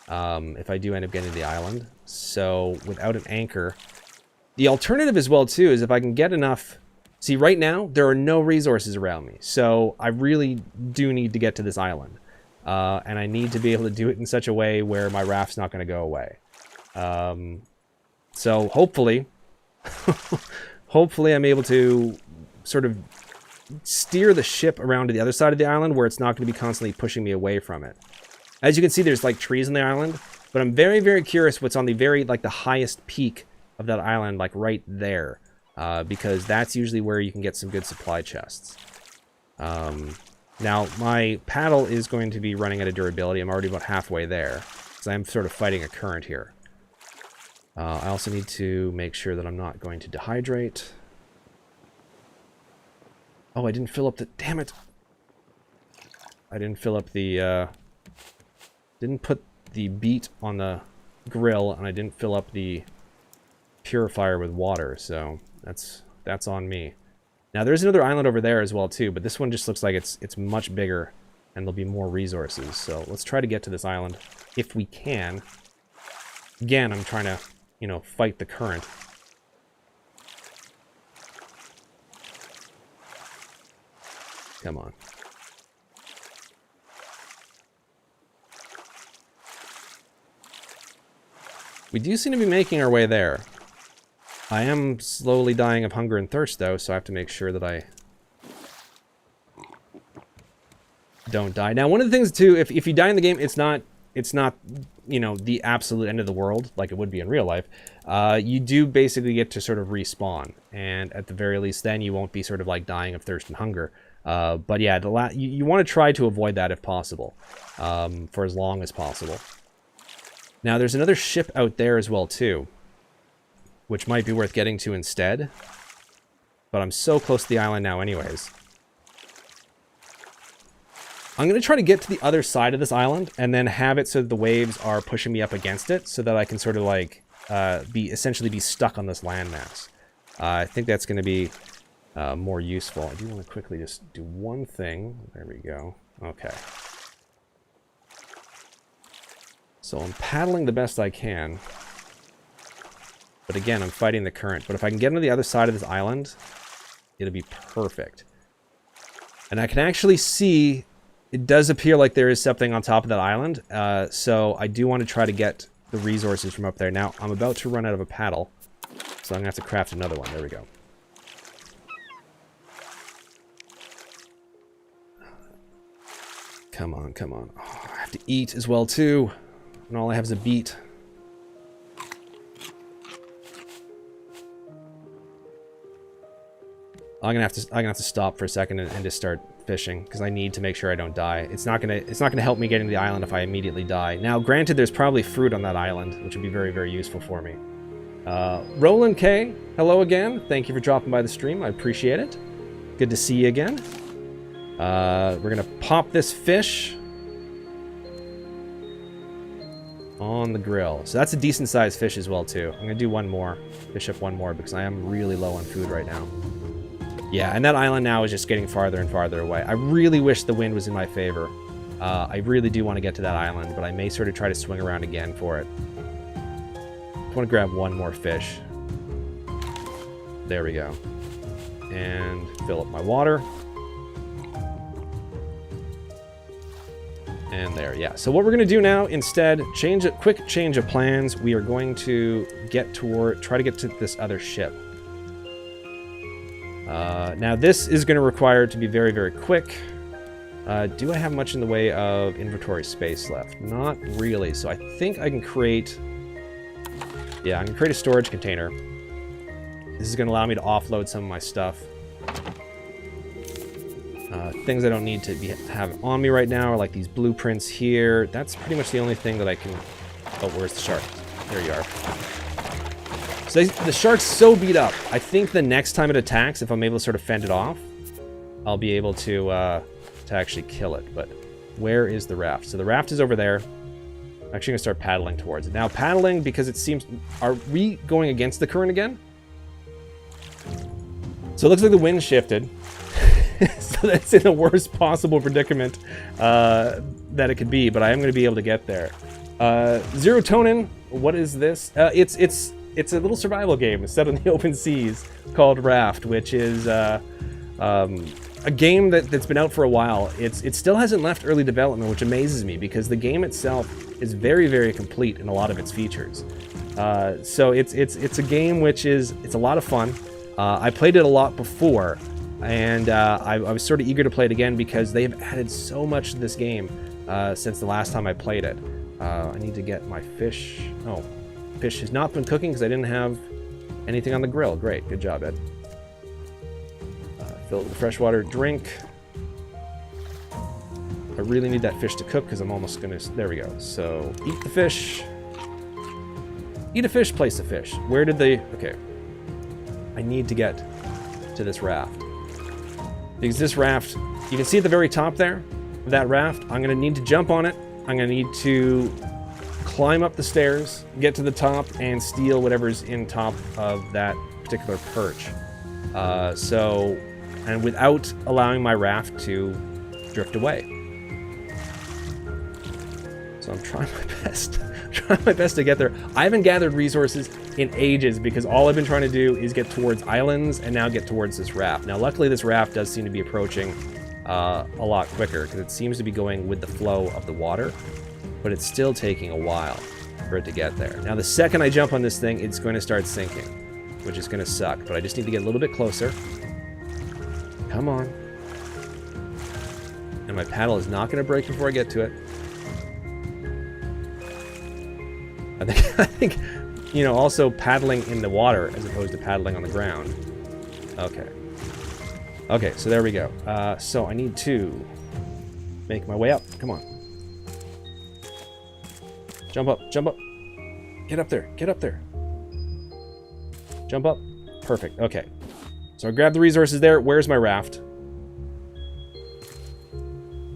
If I do end up getting to the island. So, without an anchor... The alternative as well, too, is if I can get enough... See, right now, there are no resources around me. So, I really do need to get to this island. And I need to be able to do it in such a way where my raft's not going to go away. So, hopefully... hopefully I'm able to sort of steer the ship around to the other side of the island where it's not going to be constantly pushing me away from it. As you can see, there's like trees on the island, but I'm very, very curious what's on the the highest peak of that island, like right there, because that's usually where you can get some good supply chests. Now, my paddle is going to be running out of durability. I'm already about halfway there, because I'm sort of fighting a current here. I also need to make sure that I'm not going to dehydrate. Oh, I didn't fill up the... Damn it! I didn't fill up the... Didn't put the beet on the grill, and I didn't fill up the purifier with water, so that's on me. Now, there's another island over there as well, too, but this one just looks like it's much bigger, and there'll be more resources. So let's try to get to this island if we can. Again, I'm trying to, you know, fight the current. Come on. We do seem to be making our way there. I am slowly dying of hunger and thirst, though, so I have to make sure that I don't die. Now, one of the things too, if you die in the game, it's not you know, the absolute end of the world like it would be in real life. You do basically get to sort of respawn, and at the very least then you won't be sort of like dying of thirst and hunger. But yeah, you want to try to avoid that if possible, for as long as possible. Now there's another ship out there as well too, which might be worth getting to instead, but I'm so close to the island now anyways. I'm going to try to get to the other side of this island and then have it so that the waves are pushing me up against it so that I can sort of like essentially be stuck on this landmass. I think that's going to be more useful. I do want to quickly just do one thing. There we go. Okay. So I'm paddling the best I can. But again, I'm fighting the current. But if I can get on the other side of this island, it'll be perfect. And I can actually see... It does appear like there is something on top of that island, so I do want to try to get the resources from up there. Now, I'm about to run out of a paddle, so I'm going to have to craft another one. There we go. Come on, come on. Oh, I have to eat as well, too. And all I have is a beet. I'm gonna have to stop for a second and just start fishing because I need to make sure I don't die. It's not gonna help me getting to the island if I immediately die. Now, granted, there's probably fruit on that island, which would be very, very useful for me. Roland K, hello again. Thank you for dropping by the stream. I appreciate it. Good to see you again. We're gonna pop this fish on the grill. So that's a decent sized fish as well too. I'm gonna do one more, fish up one more because I am really low on food right now. Yeah, and that island now is just getting farther and farther away. I really wish the wind was in my favor. I really do want to get to that island, but I may sort of try to swing around again for it. I want to grab one more fish. There we go. And fill up my water. And there, yeah. So what we're going to do now, instead, quick change of plans. We are going to try to get to this other ship. Now this is going to require it to be very, very quick. Do I have much in the way of inventory space left? Not really, so I think I can create... Yeah, I can create a storage container. This is going to allow me to offload some of my stuff. Things I don't need to have on me right now are like these blueprints here. That's pretty much the only thing that I can... Oh, where's the shark? There you are. So the shark's so beat up. I think the next time it attacks, if I'm able to sort of fend it off, I'll be able to actually kill it. But where is the raft? So the raft is over there. I'm actually going to start paddling towards it. Now paddling, because it seems... Are we going against the current again? So it looks like the wind shifted. So that's in the worst possible predicament that it could be, but I am going to be able to get there. Serotonin, what is this? It's a little survival game set on the open seas called Raft, which is a game that's been out for a while. It still hasn't left early development, which amazes me because the game itself is very, very complete in a lot of its features. So it's a game which it's a lot of fun. I played it a lot before, and I was sort of eager to play it again because they have added so much to this game since the last time I played it. I need to get my fish. Oh. Fish has not been cooking because I didn't have anything on the grill. Great, good job, Ed. Fill it with freshwater drink. I really need that fish to cook because I'm almost gonna... There we go. So, eat the fish. Eat a fish, place a fish. Where did they... Okay. I need to get to this raft. Because this raft... You can see at the very top there, that raft, I'm gonna need to jump on it. I'm gonna need to climb up the stairs, get to the top, and steal whatever's in top of that particular perch. And without allowing my raft to drift away. So I'm trying my best to get there. I haven't gathered resources in ages because all I've been trying to do is get towards islands and now get towards this raft. Now, luckily, this raft does seem to be approaching a lot quicker because it seems to be going with the flow of the water. But it's still taking a while for it to get there. Now, the second I jump on this thing, it's going to start sinking, which is going to suck. But I just need to get a little bit closer. Come on. And And my paddle is not going to break before I get to it. I think, you know, also paddling in the water as opposed to paddling on the ground. Okay. Okay, so there we go. So I need to make my way up. Come on. Jump up, jump up. Get up there, get up there. Jump up. Perfect, okay. So I grabbed the resources there. Where's my raft?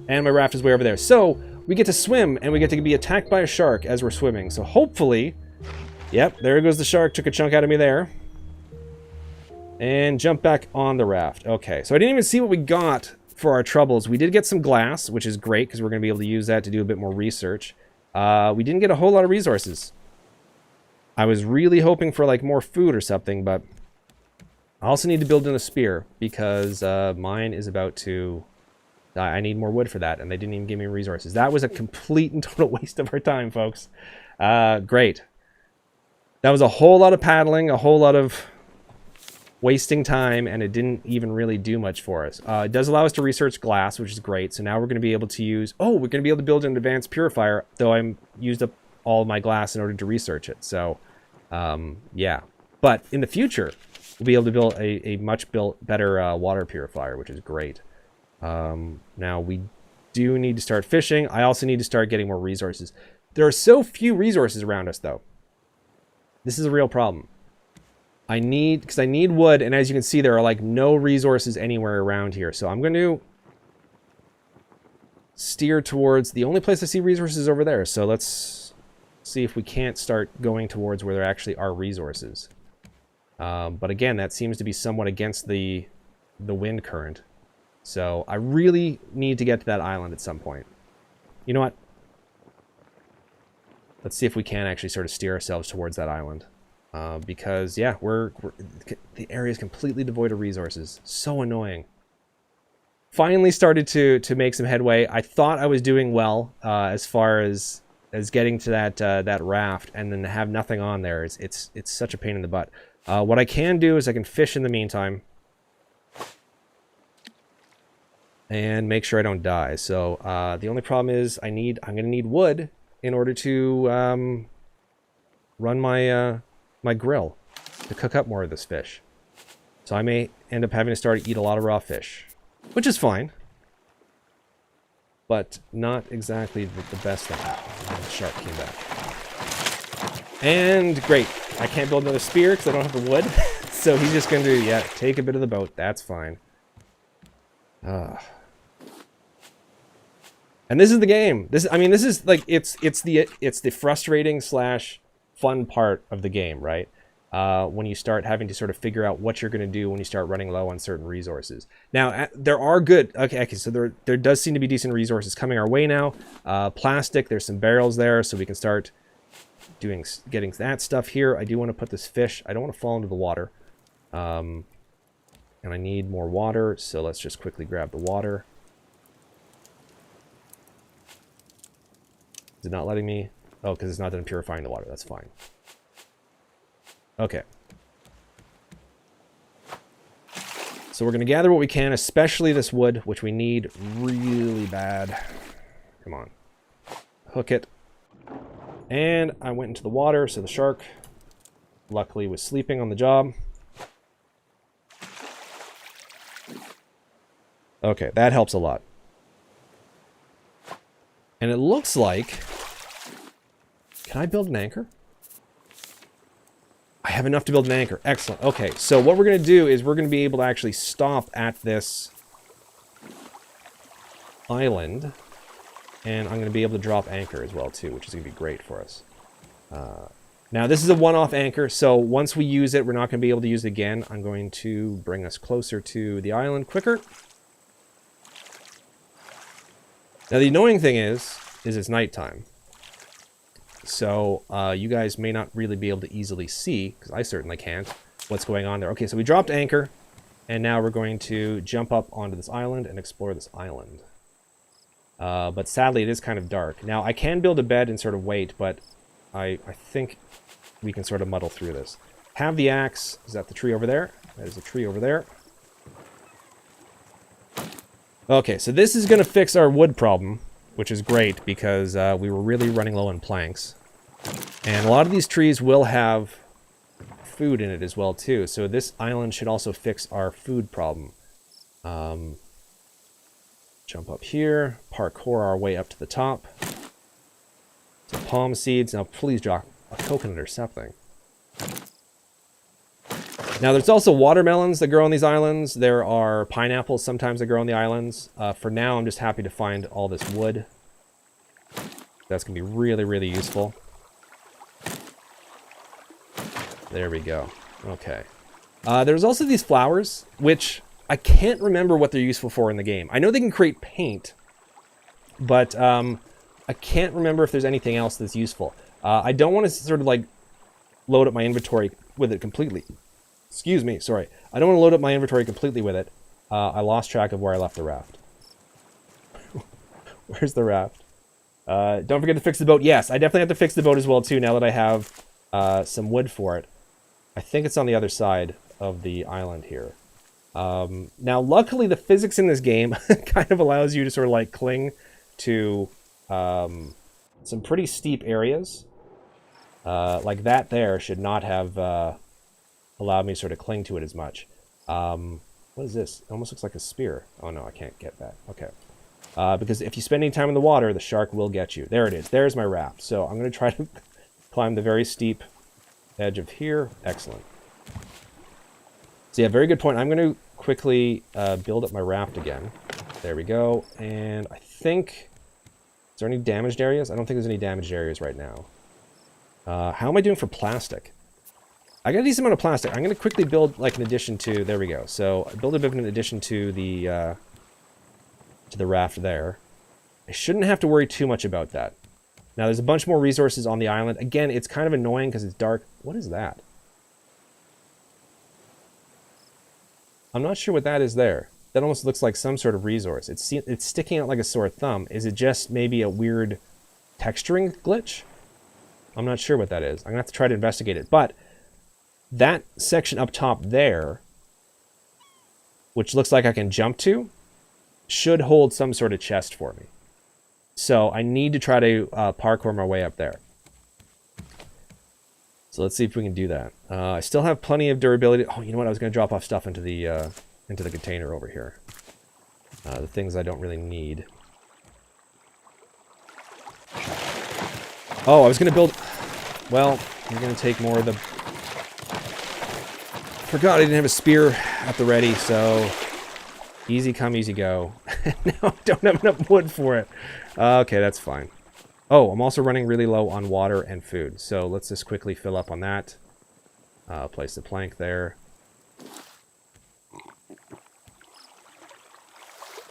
And my raft is way over there. So we get to swim, and we get to be attacked by a shark as we're swimming. So hopefully... Yep, there goes the shark. Took a chunk out of me there. And jump back on the raft. Okay, so I didn't even see what we got for our troubles. We did get some glass, which is great, because we're going to be able to use that to do a bit more research. We didn't get a whole lot of resources. I was really hoping for, like, more food or something, but... I also need to build in a spear, because mine is about to... I need more wood for that, and they didn't even give me resources. That was a complete and total waste of our time, folks. Great. That was a whole lot of paddling, a whole lot of wasting time, and it didn't even really do much for us. It does allow us to research glass, which is great. So now we're going to be able to use... Oh, we're going to be able to build an advanced purifier, though I'm used up all my glass in order to research it. So, yeah. But in the future, we'll be able to build a much better water purifier, which is great. Now we do need to start fishing. I also need to start getting more resources. There are so few resources around us, though. This is a real problem. Because I need wood, and as you can see, there are like no resources anywhere around here. So I'm going to steer towards the only place I see resources over there. So let's see if we can't start going towards where there actually are resources. But again, that seems to be somewhat against the wind current. So I really need to get to that island at some point. You know what? Let's see if we can actually sort of steer ourselves towards that island. Because, yeah, the area is completely devoid of resources. So annoying. Finally started to make some headway. I thought I was doing well as far as getting to that raft, and then to have nothing on there. It's such a pain in the butt. What I can do is I can fish in the meantime. And make sure I don't die. So the only problem is I'm going to need wood in order to run my grill to cook up more of this fish. So I may end up having to eat a lot of raw fish, which is fine, but not exactly the best thing. Oh, the shark came back. And great, I can't build another spear because I don't have the wood. So he's just going to, yeah, take a bit of the boat. That's fine. And this is the game. This is like it's the frustrating / fun part of the game, right? When you start having to sort of figure out what you're going to do when you start running low on certain resources. Now there are good. Okay. So there does seem to be decent resources coming our way now. Plastic. There's some barrels there, so we can start getting that stuff here. I do want to put this fish. I don't want to fall into the water. And I need more water, so let's just quickly grab the water. Is it not letting me? Oh, because it's not done purifying the water. That's fine. Okay. So we're going to gather what we can, especially this wood, which we need really bad. Come on. Hook it. And I went into the water, so the shark luckily was sleeping on the job. Okay, that helps a lot. And it looks like... Can I build an anchor? I have enough to build an anchor. Excellent. Okay, so what we're going to do is we're going to be able to actually stop at this island. And I'm going to be able to drop anchor as well, too, which is going to be great for us. Now, this is a one-off anchor, so once we use it, we're not going to be able to use it again. I'm going to bring us closer to the island quicker. Now, the annoying thing is it's nighttime. So, you guys may not really be able to easily see, because I certainly can't, what's going on there. Okay, so we dropped anchor, and now we're going to jump up onto this island and explore this island. But sadly, it is kind of dark. Now, I can build a bed and sort of wait, but I think we can sort of muddle through this. Have the axe. Is that the tree over there? That is a tree over there. Okay, so this is going to fix our wood problem, which is great because we were really running low on planks. And a lot of these trees will have food in it as well, too. So this island should also fix our food problem. Jump up here, parkour our way up to the top. Some palm seeds. Now, please drop a coconut or something. Now, there's also watermelons that grow on these islands. There are pineapples sometimes that grow on the islands. For now, I'm just happy to find all this wood. That's going to be really, really useful. There we go. Okay. There's also these flowers, which I can't remember what they're useful for in the game. I know they can create paint, but I can't remember if there's anything else that's useful. I don't want to sort of like load up my inventory with it completely. Excuse me, sorry. I don't want to load up my inventory completely with it. I lost track of where I left the raft. Where's the raft? Don't forget to fix the boat. Yes, I definitely have to fix the boat as well, too, now that I have some wood for it. I think it's on the other side of the island here. Now, luckily, the physics in this game kind of allows you to sort of like cling to some pretty steep areas. Like that there should not have allowed me to sort of cling to it as much. What is this? It almost looks like a spear. Oh no, I can't get that. Okay. Because if you spend any time in the water, the shark will get you. There it is. There's my raft. So I'm going to try to climb the very steep edge of here. Excellent. So yeah, very good point. I'm going to quickly build up my raft again. There we go. And I think... Is there any damaged areas? I don't think there's any damaged areas right now. How am I doing for plastic? I got a decent amount of plastic. I'm going to quickly build like an addition to... There we go. So I build a bit of an addition to the raft there. I shouldn't have to worry too much about that. Now there's a bunch more resources on the island. Again, it's kind of annoying because it's dark. What is that? I'm not sure what that is there. That almost looks like some sort of resource. It's sticking out like a sore thumb. Is it just maybe a weird texturing glitch? I'm not sure what that is. I'm going to have to try to investigate it. But that section up top there, which looks like I can jump to, should hold some sort of chest for me. So I need to try to parkour my way up there. So let's see if we can do that. I still have plenty of durability. Oh, you know what? I was going to drop off stuff into the container over here. The things I don't really need. Oh, I was going to build... Well, I'm going to take more of the... Forgot I didn't have a spear at the ready, so... Easy come, easy go. Now I don't have enough wood for it. Okay, that's fine. Oh, I'm also running really low on water and food. So let's just quickly fill up on that. Place the plank there.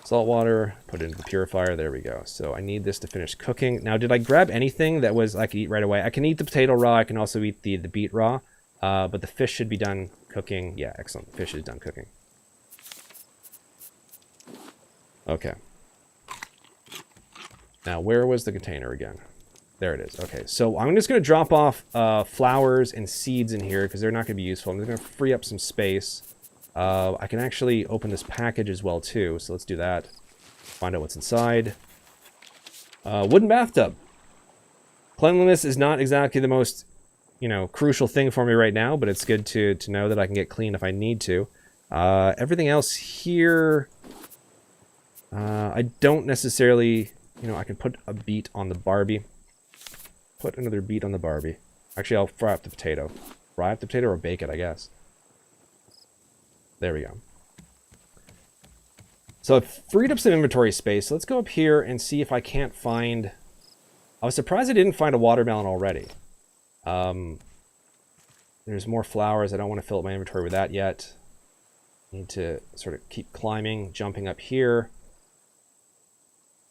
Salt water, put it into the purifier. There we go. So I need this to finish cooking. Now, did I grab anything that was I could eat right away? I can eat the potato raw. I can also eat the beet raw. But the fish should be done cooking. Yeah, excellent. The fish is done cooking. Okay. Now, where was the container again? There it is. Okay, so I'm just going to drop off flowers and seeds in here because they're not going to be useful. I'm just going to free up some space. I can actually open this package as well, too. So let's do that. Find out what's inside. Wooden bathtub. Cleanliness is not exactly the most, crucial thing for me right now, but it's good to know that I can get clean if I need to. Everything else here... I don't necessarily, I can put a beet on the Barbie. Put another beet on the Barbie. Actually, I'll fry up the potato. Fry up the potato or bake it, I guess. There we go. So I've freed up some inventory space. Let's go up here and see if I can't find... I was surprised I didn't find a watermelon already. There's more flowers. I don't want to fill up my inventory with that yet. Need to sort of keep climbing, jumping up here.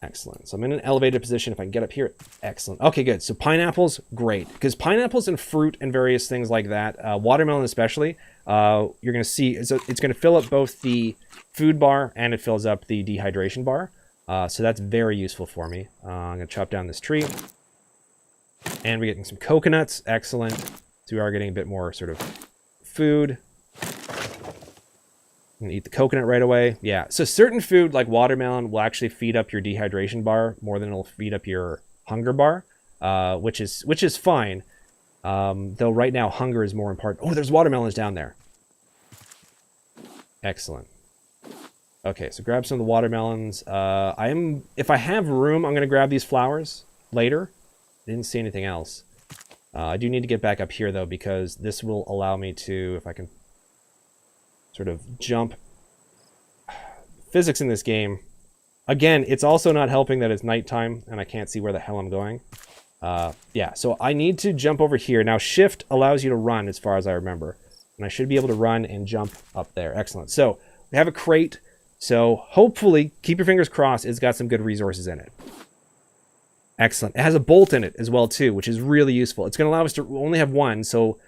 Excellent. So I'm in an elevated position. If I can get up here, excellent. Okay, good. So pineapples, great. Because pineapples and fruit and various things like that, watermelon especially, you're going to see, it's going to fill up both the food bar and it fills up the dehydration bar. So that's very useful for me. I'm going to chop down this tree. And we're getting some coconuts. Excellent. So we are getting a bit more sort of food. I'm gonna eat the coconut right away. Yeah, so certain food like watermelon will actually feed up your dehydration bar more than it'll feed up your hunger bar, which is fine. Though right now hunger is more important. Oh, there's watermelons down there. Excellent. Okay, so grab some of the watermelons. If I have room, I'm gonna grab these flowers later. Didn't see anything else. I do need to get back up here though, because this will allow me to, if I can sort of jump. Physics in this game, again, it's also not helping that it's nighttime and I can't see where the hell I'm going. Yeah, so I need to jump over here. Now shift allows you to run as far as I remember, and I should be able to run and jump up there. Excellent. So we have a crate, so hopefully, keep your fingers crossed, it's got some good resources in it. Excellent. It has a bolt in it as well too, which is really useful. It's going to allow us to only have one, so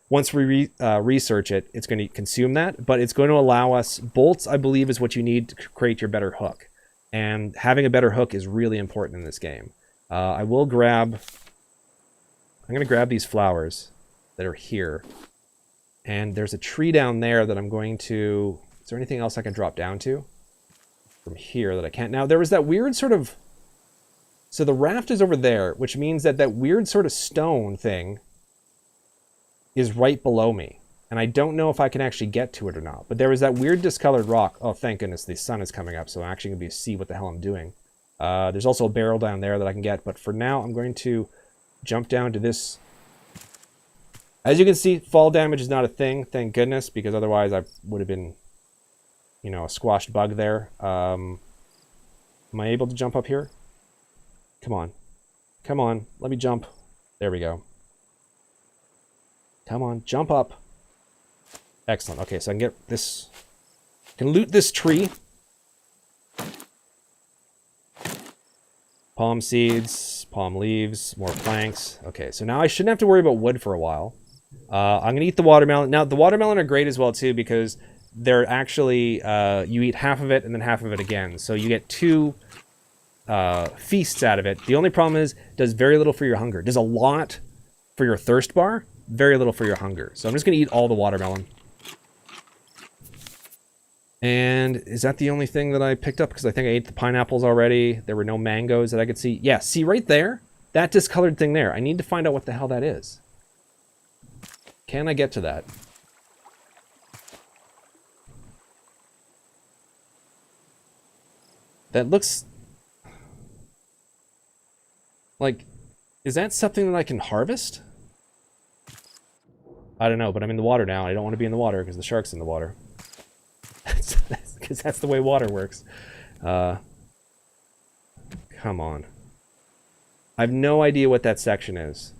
once we research it, it's going to consume that, but it's going to allow us... Bolts, I believe, is what you need to create your better hook. And having a better hook is really important in this game. I will grab... I'm going to grab these flowers that are here. And there's a tree down there that I'm going to... Is there anything else I can drop down to? From here that I can't... Now, there was that weird sort of... So the raft is over there, which means that that weird sort of stone thing is right below me. And I don't know if I can actually get to it or not. But there was that weird discolored rock. Oh, thank goodness, the sun is coming up, so I'm actually going to be able to see what the hell I'm doing. There's also a barrel down there that I can get. But for now, I'm going to jump down to this. As you can see, fall damage is not a thing, thank goodness, because otherwise I would have been, you know, a squashed bug there. Am I able to jump up here? Come on. Come on, let me jump. There we go. Come on, jump up. Excellent. Okay, so I can get this... I can loot this tree. Palm seeds, palm leaves, more planks. Okay, so now I shouldn't have to worry about wood for a while. I'm going to eat the watermelon. Now, the watermelon are great as well, too, because they're actually... you eat half of it and then half of it again. So you get two feasts out of it. The only problem is it does very little for your hunger. It does a lot for your thirst bar. Very little for your hunger. So I'm just going to eat all the watermelon. And is that the only thing that I picked up? Because I think I ate the pineapples already. There were no mangoes that I could see. Yeah, see right there? That discolored thing there. I need to find out what the hell that is. Can I get to that? That looks... like, is that something that I can harvest? I don't know, but I'm in the water now. I don't want to be in the water because the shark's in the water. Because that's the way water works. Come on. I have no idea what that section is.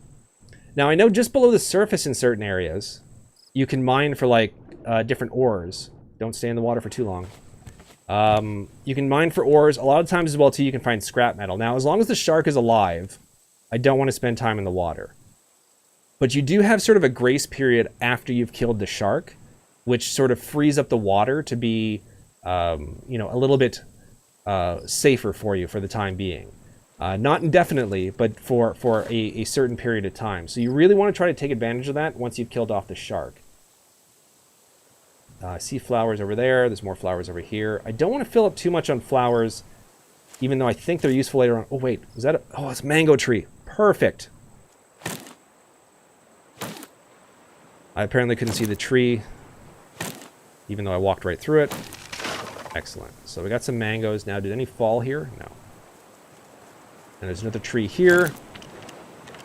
Now, I know just below the surface in certain areas, you can mine for, like, different ores. Don't stay in the water for too long. You can mine for ores. A lot of times as well, too, you can find scrap metal. Now, as long as the shark is alive, I don't want to spend time in the water. But you do have sort of a grace period after you've killed the shark, which sort of frees up the water to be, you know, a little bit safer for you for the time being. Not indefinitely, but for a certain period of time. So you really want to try to take advantage of that once you've killed off the shark. I see flowers over there. There's more flowers over here. I don't want to fill up too much on flowers, even though I think they're useful later on. Oh, wait. Was that a... Oh, it's a mango tree. Perfect. I apparently couldn't see the tree, even though I walked right through it. Excellent. So we got some mangoes. Now, did any fall here? No. And there's another tree here.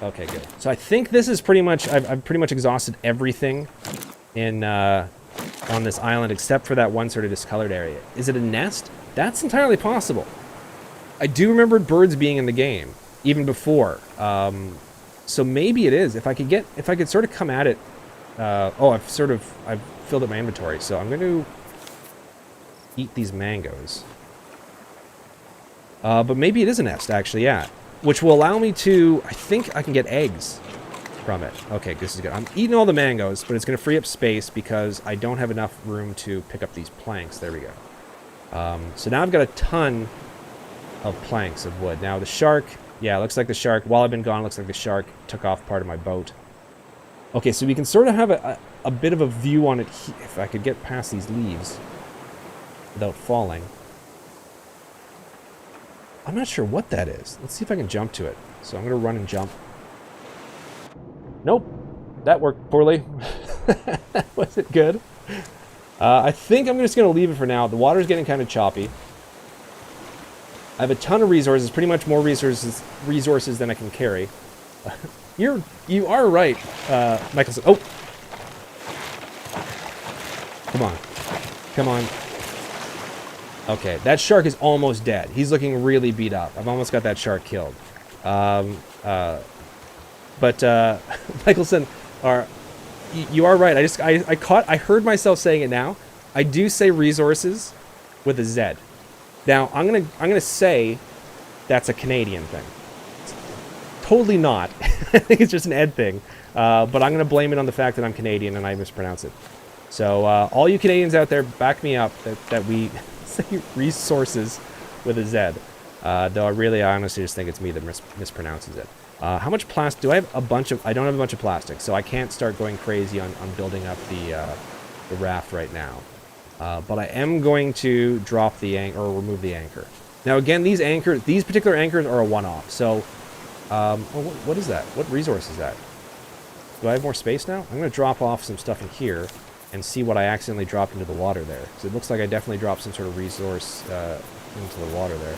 Okay, good. So I think this is pretty much... I've pretty much exhausted everything in... on this island, except for that one sort of discolored area. Is it a nest? That's entirely possible. I do remember birds being in the game, even before. So maybe it is. If I could sort of come at it. I've filled up my inventory, so I'm going to eat these mangoes. But maybe it is a nest, actually, yeah. Which will allow me to, I think I can get eggs from it. Okay, this is good. I'm eating all the mangoes, but it's going to free up space because I don't have enough room to pick up these planks. There we go. So now I've got a ton of planks of wood. Now the shark, yeah, it looks like the shark, while I've been gone, it looks like the shark took off part of my boat. Okay, so we can sort of have a bit of a view on it. If I could get past these leaves. without falling. I'm not sure what that is. Let's see if I can jump to it. So I'm going to run and jump. Nope. That worked poorly. That wasn't good. I think I'm just going to leave it for now. The water's getting kind of choppy. I have a ton of resources, pretty much more resources than I can carry. You are right, Michelson. Oh! Come on. Come on. Okay, that shark is almost dead. He's looking really beat up. I've almost got that shark killed. But Michelson, you are right. I heard myself saying it now. I do say resources with a Z. Now I'm gonna say that's a Canadian thing. Totally not. I think it's just an Ed thing. But I'm gonna blame it on the fact that I'm Canadian and I mispronounce it. So all you Canadians out there, back me up that we say resources with a Z. Though I honestly just think it's me that mispronounces it. How much plastic? Do I have a bunch of... I don't have a bunch of plastic, so I can't start going crazy on building up the raft right now. But I am going to drop the anchor, or remove the anchor. Now again, these particular anchors are a one-off, so... what is that? What resource is that? Do I have more space now? I'm going to drop off some stuff in here and see what I accidentally dropped into the water there. Because it looks like I definitely dropped some sort of resource into the water there.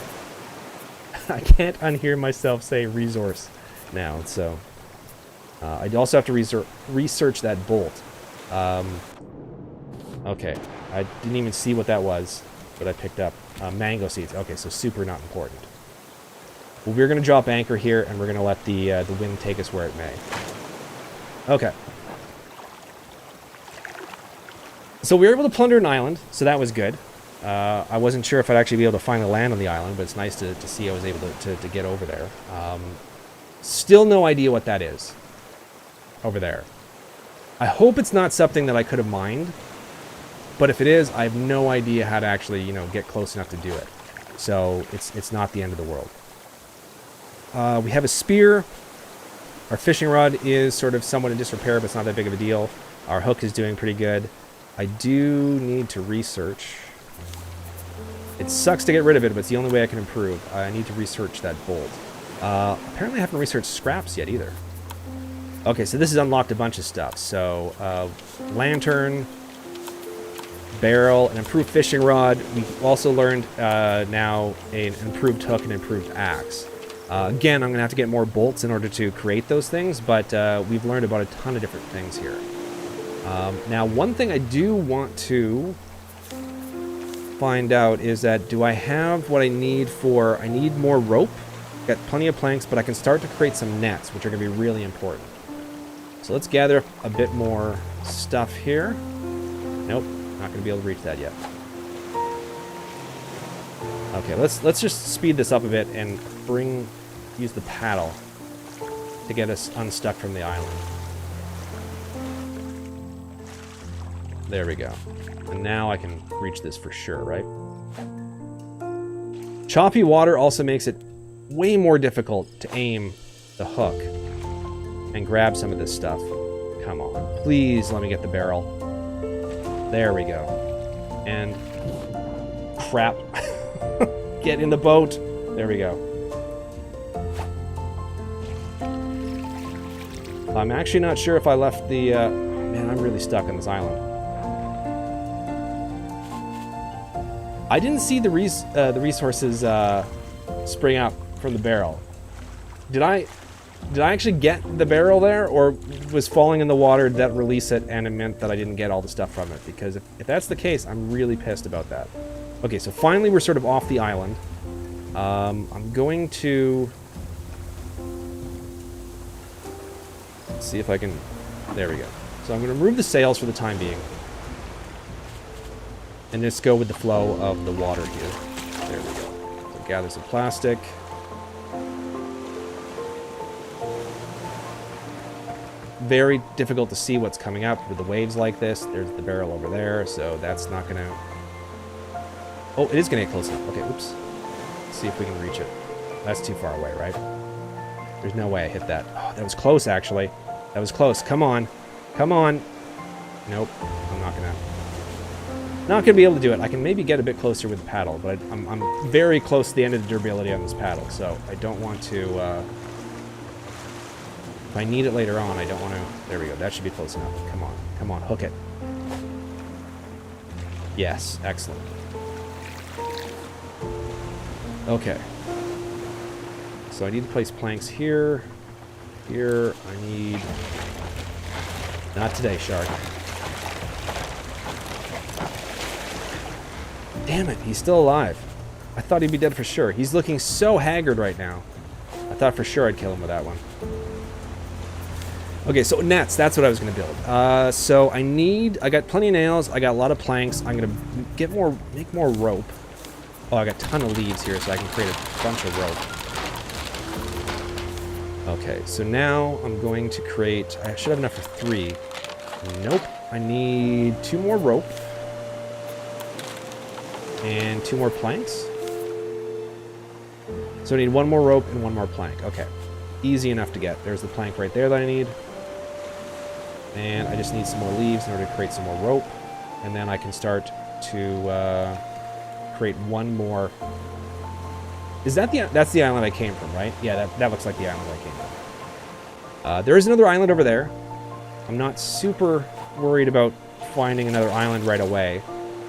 I can't unhear myself say resource now, so... I also have to research that bolt. Okay, I didn't even see what that was, but I picked up mango seeds. Okay, so super not important. Well, we're going to drop anchor here, and we're going to let the wind take us where it may. Okay. So we were able to plunder an island, so that was good. I wasn't sure if I'd actually be able to find the land on the island, but it's nice to see I was able to get over there. Still no idea what that is over there. I hope it's not something that I could have mined, but if it is, I have no idea how to actually, get close enough to do it. So it's not the end of the world. We have a spear. Our fishing rod is sort of somewhat in disrepair, but it's not that big of a deal. Our hook is doing pretty good. I do need to research. It sucks to get rid of it, but it's the only way I can improve. I need to research that bolt. Apparently I haven't researched scraps yet either. Okay, so this has unlocked a bunch of stuff. So, lantern, barrel, an improved fishing rod. We've also learned now an improved hook and improved axe. Again, I'm going to have to get more bolts in order to create those things, but we've learned about a ton of different things here. Now, one thing I do want to find out is that, do I have what I need for... I need more rope. Got plenty of planks, but I can start to create some nets, which are going to be really important. So let's gather a bit more stuff here. Nope, not going to be able to reach that yet. Okay, let's just speed this up a bit and use the paddle to get us unstuck from the island. There we go. And now I can reach this for sure, right? Choppy water also makes it way more difficult to aim the hook and grab some of this stuff. Come on. Please let me get the barrel. There we go. And... crap. Get in the boat. There we go. I'm actually not sure if I left the... man, I'm really stuck on this island. I didn't see the resources spring up from the barrel. Did I actually get the barrel there, or was falling in the water, did that release it, and it meant that I didn't get all the stuff from it? Because if that's the case, I'm really pissed about that. Okay, so finally we're sort of off the island. I'm going to... let's see if I can... there we go. So I'm going to remove the sails for the time being. And just go with the flow of the water here. There we go. So gather some plastic. Very difficult to see what's coming up with the waves like this. There's the barrel over there, so that's not going to... oh, it is going to get close enough. Okay, oops. Let's see if we can reach it. That's too far away, right? There's no way I hit that. Oh, that was close, actually. That was close. Come on. Come on. Nope. I'm not going to... Not going to be able to do it. I can maybe get a bit closer with the paddle, but I'm very close to the end of the durability on this paddle, so I don't want to... if I need it later on, I don't want to... There we go. That should be close enough. Come on. Come on. Hook it. Yes. Excellent. Okay. So I need to place planks here. Here. I need... Not today, shark. Damn it, he's still alive. I thought he'd be dead for sure. He's looking so haggard right now. I thought for sure I'd kill him with that one. Okay, so nets, that's what I was going to build. So I got plenty of nails, I got a lot of planks. I'm going to make more rope. Oh, I got a ton of leaves here, so I can create a bunch of rope. Okay, so now I'm going to create... I should have enough for 3. Nope. I need 2 more rope. And 2 more planks. So I need 1 more rope and 1 more plank. Okay. Easy enough to get. There's the plank right there that I need. And I just need some more leaves in order to create some more rope. And then I can start to create 1 more... Is that that's the island I came from, right? Yeah, that looks like the island I came from. There is another island over there. I'm not super worried about finding another island right away.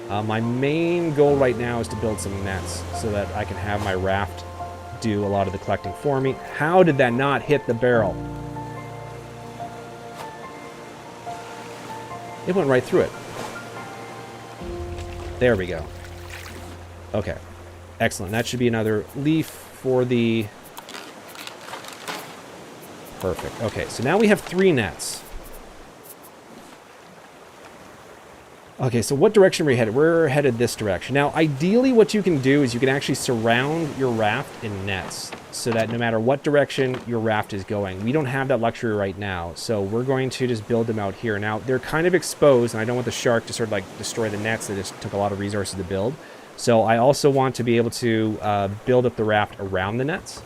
My main goal right now is to build some nets so that I can have my raft do a lot of the collecting for me. How did that not hit the barrel? It went right through it. There we go. Okay. Excellent. That should be another leaf for the... Perfect. Okay, so now we have 3 nets. Okay, so what direction are we headed? We're headed this direction. Now, ideally what you can do is you can actually surround your raft in nets so that no matter what direction your raft is going. We don't have that luxury right now, so we're going to just build them out here. Now, they're kind of exposed, and I don't want the shark to sort of like destroy the nets. That just took a lot of resources to build. So I also want to be able to build up the raft around the nets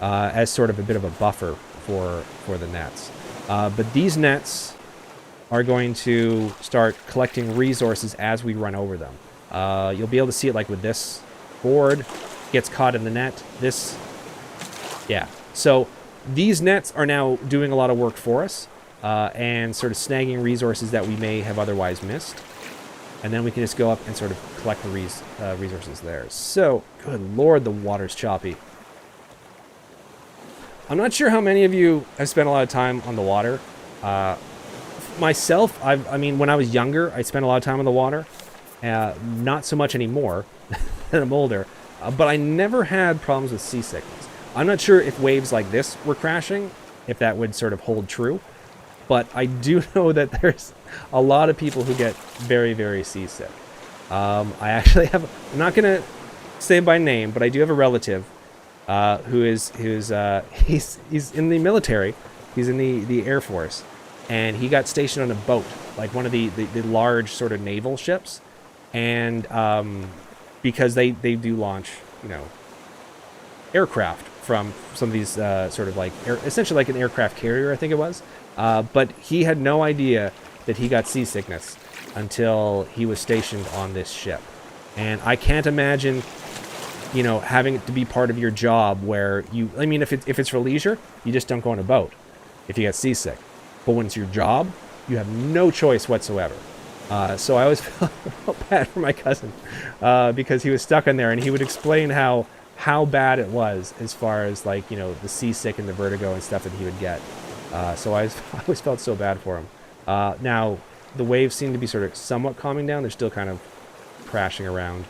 as sort of a bit of a buffer for the nets. But these nets are going to start collecting resources as we run over them. You'll be able to see it like with this board gets caught in the net. This, yeah. So these nets are now doing a lot of work for us and sort of snagging resources that we may have otherwise missed. And then we can just go up and sort of collect the resources there. So, good lord, the water's choppy. I'm not sure how many of you have spent a lot of time on the water. Myself, I mean, when I was younger, I spent a lot of time on the water. Not so much anymore that I'm older. But I never had problems with seasickness. I'm not sure if waves like this were crashing, if that would sort of hold true. But I do know that there's a lot of people who get very, very seasick. I actually have... I'm not going to say by name, but I do have a relative he's in the military. He's in the Air Force. And he got stationed on a boat, like one of the large sort of naval ships. And because they do launch, you know, aircraft from some of these sort of like, essentially like an aircraft carrier, I think it was. But he had no idea that he got seasickness until he was stationed on this ship. And I can't imagine, you know, having it to be part of your job where you, I mean, if it's for leisure, you just don't go on a boat if you get seasick. But when it's your job, you have no choice whatsoever. So I always felt bad for my cousin because he was stuck in there, and he would explain how bad it was as far as, like, you know, the seasick and the vertigo and stuff that he would get. So I always felt so bad for him. Now, the waves seem to be sort of somewhat calming down. They're still kind of crashing around.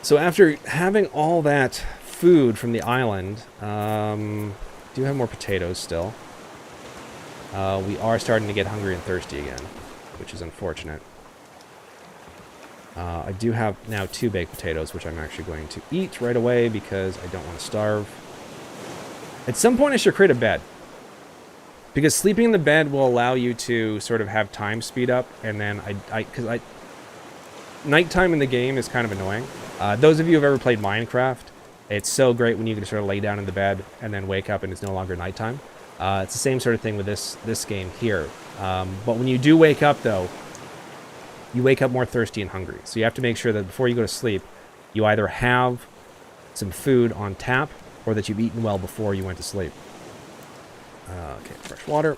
So after having all that food from the island, do have more potatoes still. We are starting to get hungry and thirsty again, which is unfortunate. I do have now 2 baked potatoes, which I'm actually going to eat right away because I don't want to starve. At some point I should create a bed, because sleeping in the bed will allow you to sort of have time speed up, and then because nighttime in the game is kind of annoying. Those of you who have ever played Minecraft, it's so great when you can sort of lay down in the bed and then wake up and it's no longer nighttime. It's the same sort of thing with this game here. But when you do wake up, though, you wake up more thirsty and hungry. So you have to make sure that before you go to sleep, you either have some food on tap or that you've eaten well before you went to sleep. Okay, fresh water.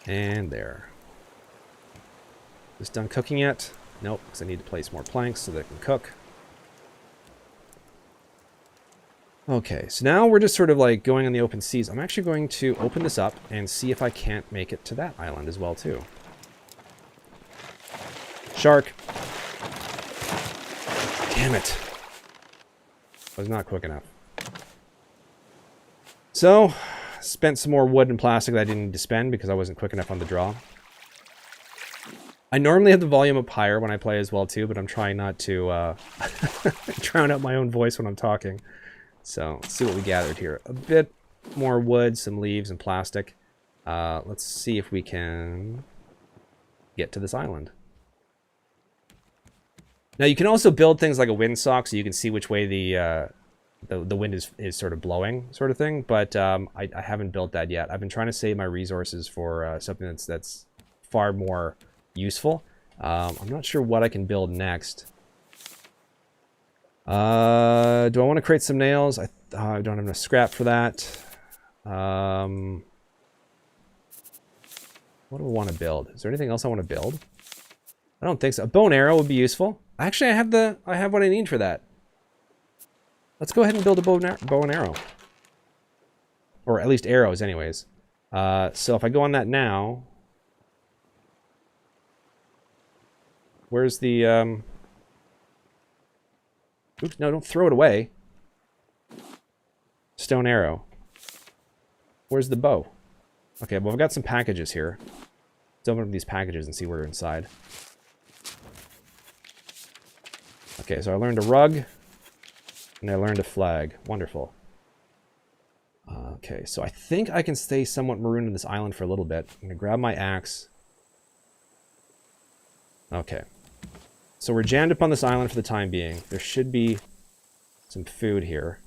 And there. Is done cooking yet? Nope, because I need to place more planks so that it can cook. Okay, so now we're just sort of like going on the open seas. I'm actually going to open this up and see if I can't make it to that island as well, too. Shark. Damn it. Was not quick enough. So, spent some more wood and plastic that I didn't need to spend because I wasn't quick enough on the draw. I normally have the volume up higher when I play as well, too, but I'm trying not to drown out my own voice when I'm talking. So, let's see what we gathered here. A bit more wood, some leaves, and plastic. Let's see if we can get to this island. Now, you can also build things like a windsock so you can see which way the wind is sort of blowing, sort of thing. But I haven't built that yet. I've been trying to save my resources for something that's far more useful. I'm not sure what I can build next. Do I want to create some nails? I don't have enough scrap for that. What do I want to build? Is there anything else I want to build? I don't think so. A bow and arrow would be useful. Actually, I have what I need for that. Let's go ahead and build a bow and arrow. Or at least arrows, anyways. So if I go on that now... Where's the... Oops, no, don't throw it away. Stone arrow. Where's the bow? Okay, well, I've got some packages here. Let's open up these packages and see what are inside. Okay, so I learned a rug. And I learned a flag. Wonderful. Okay, so I think I can stay somewhat marooned on this island for a little bit. I'm going to grab my axe. Okay. So we're jammed up on this island for the time being. There should be some food here.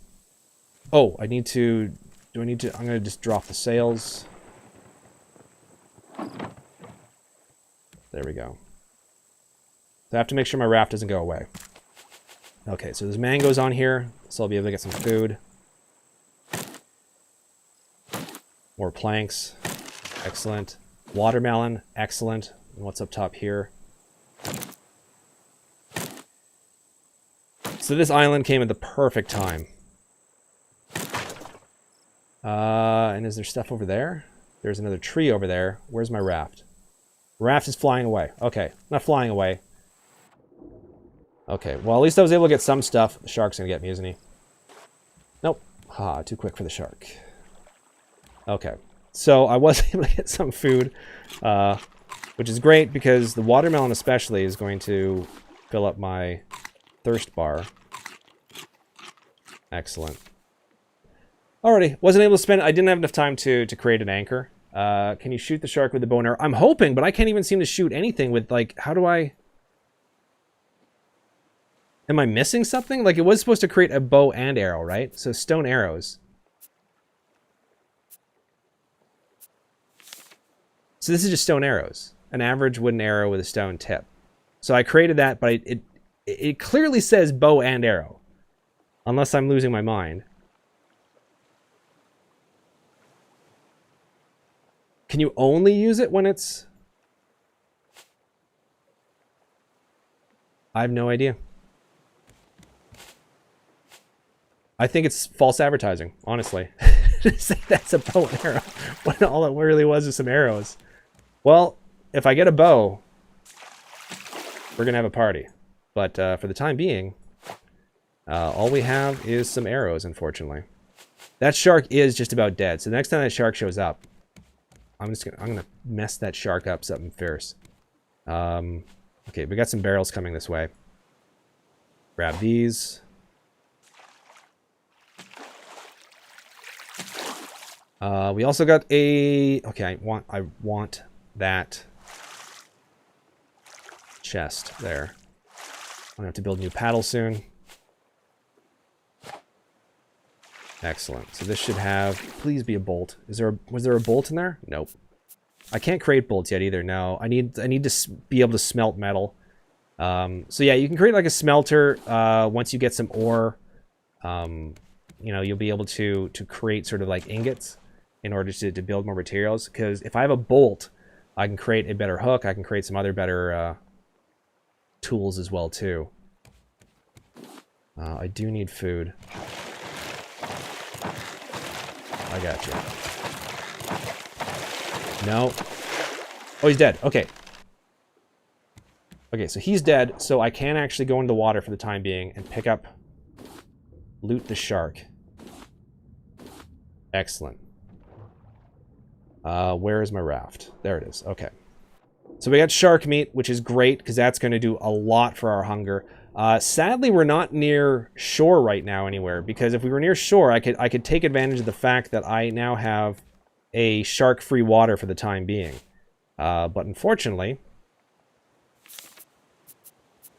Oh, I need to... Do I need to... I'm going to just drop the sails. There we go. So I have to make sure my raft doesn't go away. Okay, so there's mangoes on here, so I'll be able to get some food. More planks. Excellent. Watermelon. Excellent. And what's up top here? So this island came at the perfect time. And is there stuff over there? There's another tree over there. Where's my raft? Raft is flying away. Okay, not flying away. Okay, well, at least I was able to get some stuff. The shark's gonna get me, isn't he? Nope. Ha, too quick for the shark. Okay, so I was able to get some food, which is great because the watermelon especially is going to fill up my thirst bar. Excellent. Alrighty, wasn't able to spend... I didn't have enough time to create an anchor. Can you shoot the shark with the bow and arrow? I'm hoping, but I can't even seem to shoot anything with, like, how do I... Am I missing something? Like, it was supposed to create a bow and arrow, right? So, stone arrows. So this is just stone arrows. An average wooden arrow with a stone tip. So I created that, but it clearly says bow and arrow. Unless I'm losing my mind. Can you only use it when it's... I have no idea. I think it's false advertising, honestly. To say that's a bow and arrow when all it really was is some arrows. Well, if I get a bow, we're going to have a party. But for the time being, all we have is some arrows, unfortunately. That shark is just about dead. So the next time that shark shows up, I'm gonna mess that shark up something fierce. Okay, we got some barrels coming this way. Grab these. We also got a... Okay, I want that chest there. I'm gonna have to build a new paddle soon. Excellent. So this should have, please be a bolt. Was there a bolt in there? Nope. I can't create bolts yet either. No, I need to be able to smelt metal. So yeah, you can create like a smelter once you get some ore. You know, you'll be able to create sort of like ingots in order to build more materials. Because if I have a bolt, I can create a better hook. I can create some other better tools as well too. I do need food. I got you. No. Oh, he's dead. Okay. Okay, so he's dead, so I can actually go into the water for the time being and pick up... Loot the shark. Excellent. Where is my raft? There it is. Okay. So we got shark meat, which is great, because that's going to do a lot for our hunger. Sadly, we're not near shore right now anywhere, because if we were near shore, I could take advantage of the fact that I now have a shark-free water for the time being. But unfortunately,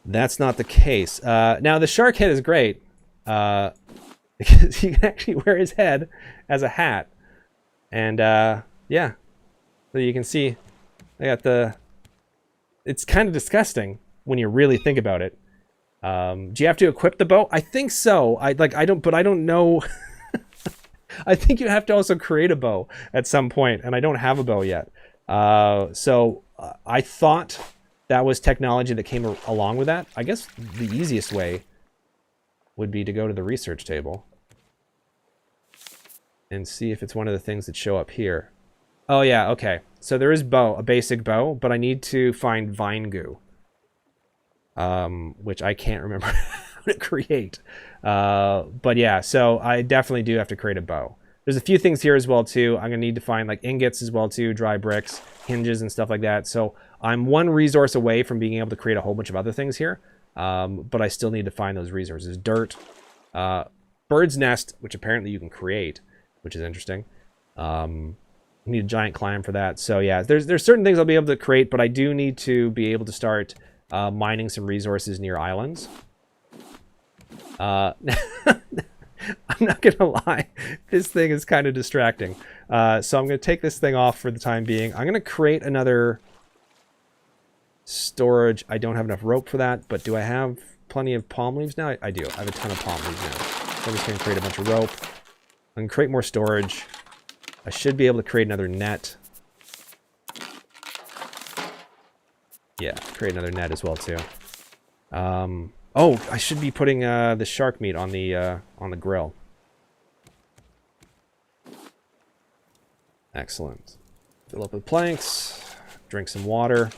that's not the case. Now, the shark head is great, because you can actually wear his head as a hat. And, yeah. So you can see, I got the... It's kind of disgusting when you really think about it. Do you have to equip the bow? I think so. I don't know. I think you have to also create a bow at some point, and I don't have a bow yet. So I thought that was technology that came along with that. I guess the easiest way would be to go to the research table and see if it's one of the things that show up here. Oh yeah, okay. So there is a basic bow, but I need to find vine goo. Which I can't remember how to create. But yeah, so I definitely do have to create a bow. There's a few things here as well too. I'm gonna need to find like ingots as well too, dry bricks, hinges and stuff like that. So I'm one resource away from being able to create a whole bunch of other things here. But I still need to find those resources. Dirt, bird's nest, which apparently you can create, which is interesting. I need a giant climb for that. So yeah, there's certain things I'll be able to create, but I do need to be able to start mining some resources near islands. I'm not gonna lie, this thing is kind of distracting. So I'm gonna take this thing off for the time being. I'm gonna create another storage. I don't have enough rope for that, but do I have plenty of palm leaves now? I do. I have a ton of palm leaves now. So I'm just gonna create a bunch of rope. I can create more storage. I should be able to create another net. Yeah, create another net as well too. Oh, I should be putting the shark meat on the grill. Excellent. Fill up with planks. Drink some water.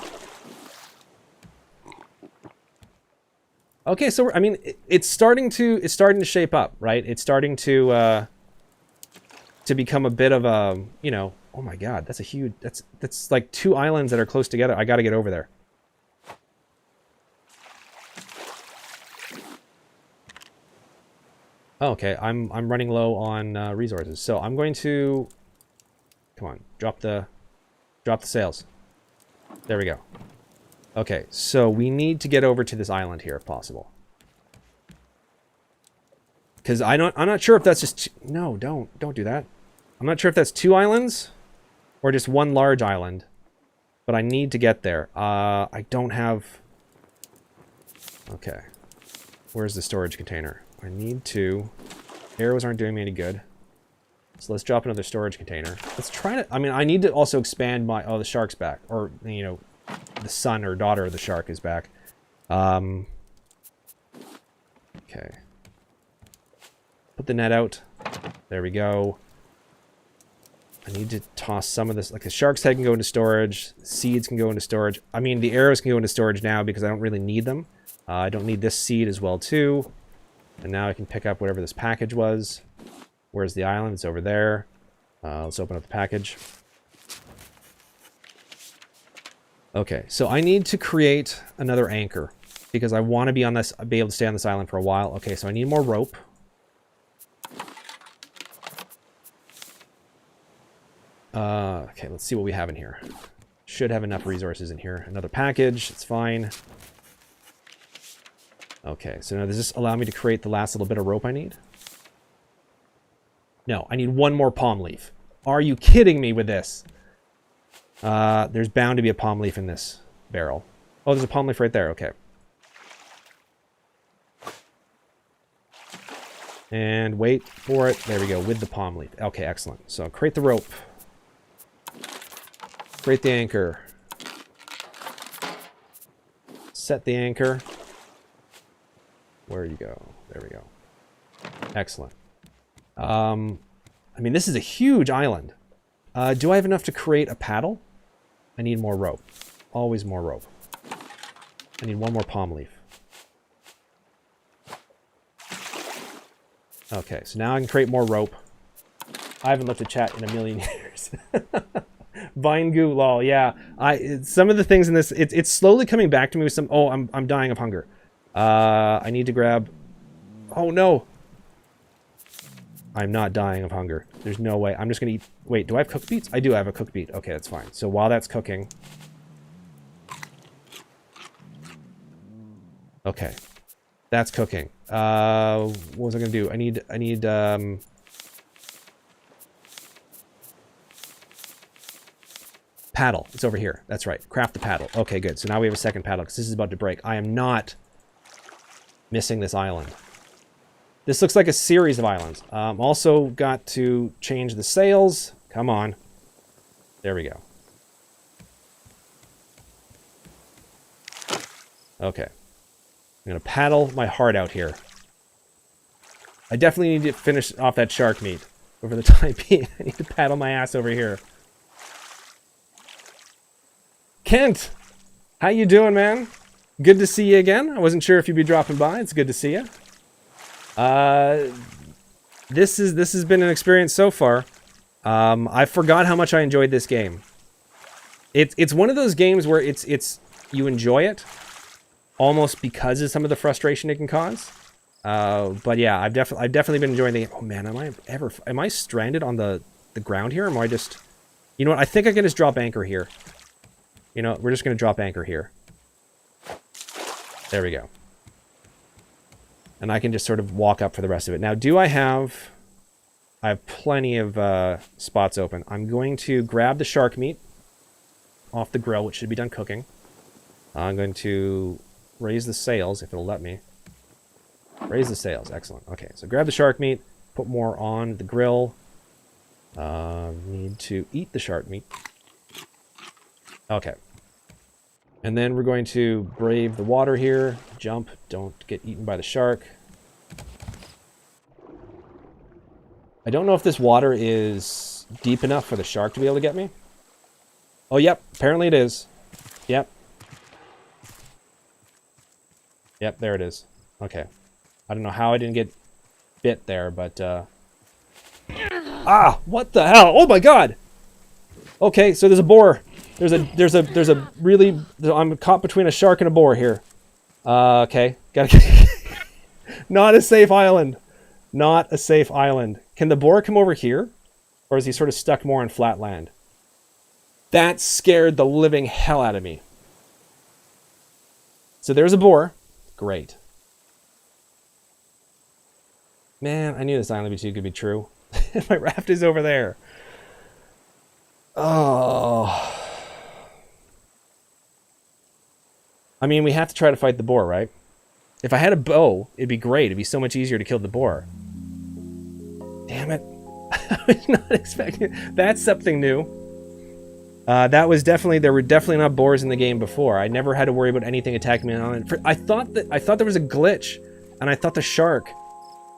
Okay, so I mean, it's starting to shape up, right? It's starting to become a bit of a, you know, oh my god, that's a huge, that's like 2 islands that are close together. I got to get over there. Oh, okay, I'm running low on resources, so I'm going to, come on, drop the sails. There we go. Okay, so we need to get over to this island here if possible. Because I'm not sure if that's just no, don't do that. I'm not sure if that's 2 islands or just 1 large island, but I need to get there. I don't have. Okay, where's the storage container? I need to. Arrows aren't doing me any good, so let's drop another storage container. Let's try to. I mean, I need to also expand my. Oh, the shark's back, or you know, the son or daughter of the shark is back. Okay. Put the net out. There we go. I need to toss some of this. Like the shark's head can go into storage. Seeds can go into storage. I mean, the arrows can go into storage now because I don't really need them. I don't need this seed as well too. And now I can pick up whatever this package was. Where's the island? It's over there. Let's open up the package. Okay, so I need to create another anchor because I want to be on this, be able to stay on this island for a while. Okay, so I need more rope. Okay, let's see what we have in here. Should have enough resources in here. Another package, it's fine. Okay, so now does this allow me to create the last little bit of rope I need? No, I need one more palm leaf. Are you kidding me with this? There's bound to be a palm leaf in this barrel. Oh, there's a palm leaf right there. Okay. And wait for it. There we go, with the palm leaf. Okay, excellent. So create the rope. Create the anchor. Set the anchor. Where you go? There we go. Excellent. I mean, this is a huge island. Do I have enough to create a paddle? I need more rope. Always more rope. I need one more palm leaf. Okay, so now I can create more rope. I haven't looked at chat in a million years. Vine goo, lol. Yeah, some of the things in this, it's slowly coming back to me with some. Oh, I'm dying of hunger. I need to grab. Oh no. I'm not dying of hunger. There's no way. I'm just gonna eat. Wait, do I have cooked beets? I do have a cooked beet. Okay, that's fine. So while that's cooking. Okay. That's cooking. What was I gonna do? I need paddle. It's over here. That's right. Craft the paddle. Okay, good. So now we have a second paddle because this is about to break. I am not missing this island. This looks like a series of islands. Also got to change the sails. Come on. There we go. Okay. I'm going to paddle my heart out here. I definitely need to finish off that shark meat. But for the time being, I need to paddle my ass over here. Kent! How you doing, man? Good to see you again. I wasn't sure if you'd be dropping by. It's good to see you. This has been an experience so far. I forgot how much I enjoyed this game. It's one of those games where you enjoy it almost because of some of the frustration it can cause. But yeah, I've definitely been enjoying the game. Oh man, am I stranded on the ground here? Or am I just, you know what? I think I can just drop anchor here. You know, we're just gonna drop anchor here. There we go. And I can just sort of walk up for the rest of it. Now, I have plenty of spots open. I'm going to grab the shark meat off the grill, which should be done cooking. I'm going to raise the sails, if it'll let me. Raise the sails. Excellent. Okay, so grab the shark meat, put more on the grill. Need to eat the shark meat. Okay. And then we're going to brave the water here. Jump. Don't get eaten by the shark. I don't know if this water is deep enough for the shark to be able to get me. Oh, yep. Apparently it is. Yep. Yep, there it is. Okay. I don't know how I didn't get bit there, but... Ah! What the hell? Oh my god! Okay, so there's a boar. There's a really... I'm caught between a shark and a boar here. Okay. Gotta... Not a safe island. Not a safe island. Can the boar come over here? Or is he sort of stuck more on flat land? That scared the living hell out of me. So there's a boar. Great. Man, I knew this island too could be true. My raft is over there. Oh... I mean, we have to try to fight the boar, right? If I had a bow, it'd be great. It'd be so much easier to kill the boar. Damn it. I was not expecting... That's something new. There were definitely not boars in the game before. I never had to worry about anything attacking me on it. I thought there was a glitch, and I thought the shark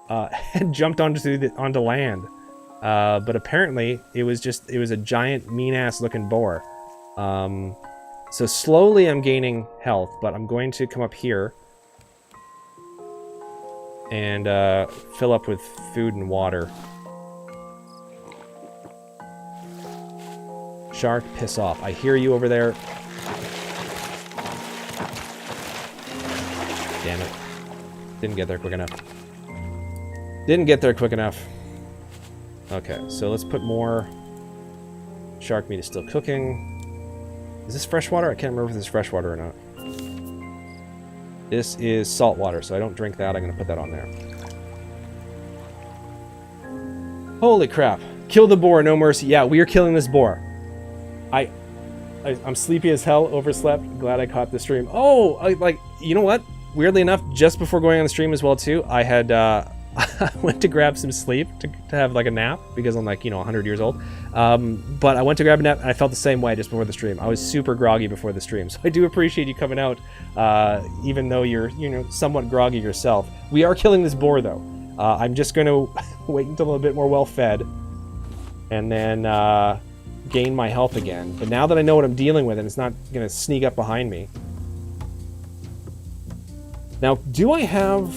had jumped onto land. But apparently, it was a giant, mean-ass looking boar. So slowly I'm gaining health, but I'm going to come up here and fill up with food and water. Shark, piss off. I hear you over there. Damn it. Didn't get there quick enough. Didn't get there quick enough. Okay, so let's put more... Shark meat is still cooking. Is this freshwater? I can't remember if this is freshwater or not. This is salt water, so I don't drink that. I'm going to put that on there. Holy crap. Kill the boar, no mercy. Yeah, we are killing this boar. I'm sleepy as hell, overslept. Glad I caught the stream. Oh, you know what? Weirdly enough, just before going on the stream as well too, I had I went to grab some sleep to have like a nap because I'm like, 100 years old. But I went to grab a nap and I felt the same way just before the stream. I was super groggy before the stream. So I do appreciate you coming out, even though you're, somewhat groggy yourself. We are killing this boar though. I'm just going to wait until I'm a bit more well fed and then gain my health again. But now that I know what I'm dealing with and it's not going to sneak up behind me. Now, do I have...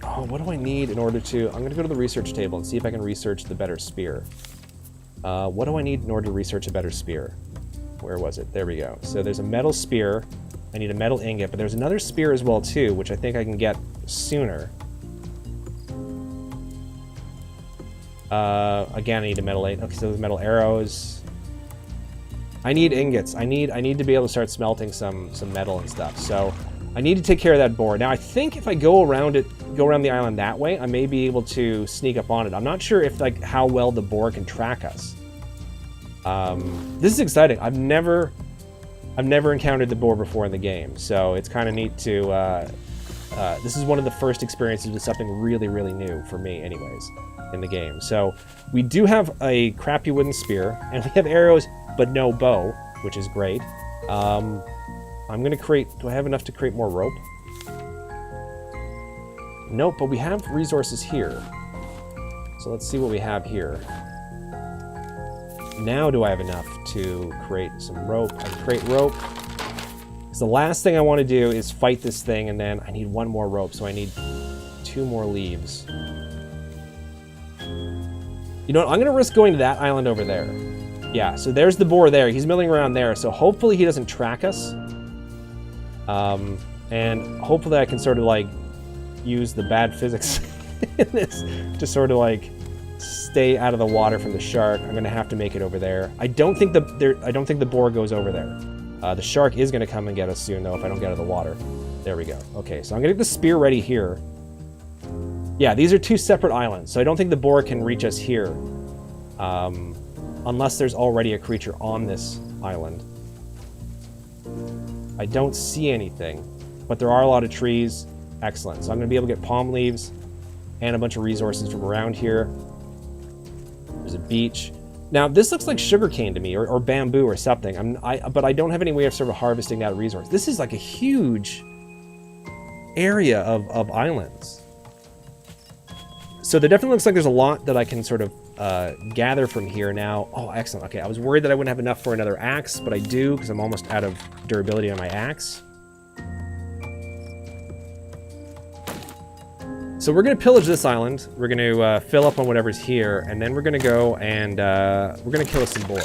Oh, what do I need in order to... I'm going to go to the research table and see if I can research the better spear. What do I need in order to research a better spear? Where was it? There we go. So there's a metal spear. I need a metal ingot, but there's another spear as well too, which I think I can get sooner. Again, I need a metal... Okay, so there's metal arrows. I need ingots. I need to be able to start smelting some metal and stuff. So I need to take care of that boar. Now I think if I go around the island that way, I may be able to sneak up on it. I'm not sure if how well the boar can track us. This is exciting. I've never encountered the boar before in the game, so it's kind of neat to. This is one of the first experiences with something really, really new for me, anyways, in the game. So we do have a crappy wooden spear, and we have arrows, but no bow, which is great. I'm gonna create... Do I have enough to create more rope? Nope, but we have resources here. So let's see what we have here. Now do I have enough to create some rope? I can create rope. Because the last thing I want to do is fight this thing, and then I need one more rope, so I need 2 more leaves. You know what? I'm gonna risk going to that island over there. Yeah, so there's the boar there. He's milling around there, so hopefully he doesn't track us. And hopefully I can sort of use the bad physics in this to sort of stay out of the water from the shark. I'm gonna have to make it over there. I don't think the boar goes over there. The shark is gonna come and get us soon though if I don't get out of the water. There we go. Okay, so I'm gonna get the spear ready here. Yeah, these are 2 separate islands, so I don't think the boar can reach us here. Unless there's already a creature on this island. I don't see anything, but there are a lot of trees. Excellent. So I'm going to be able to get palm leaves and a bunch of resources from around here. There's a beach. Now, this looks like sugarcane to me, or bamboo or something. But I don't have any way of sort of harvesting that resource. This is like a huge area of islands. So there definitely looks like there's a lot that I can sort of gather from here now. Oh, excellent. Okay, I was worried that I wouldn't have enough for another axe, but I do because I'm almost out of durability on my axe. So we're going to pillage this island. We're going to fill up on whatever's here, and then we're going to go and we're going to kill some boar.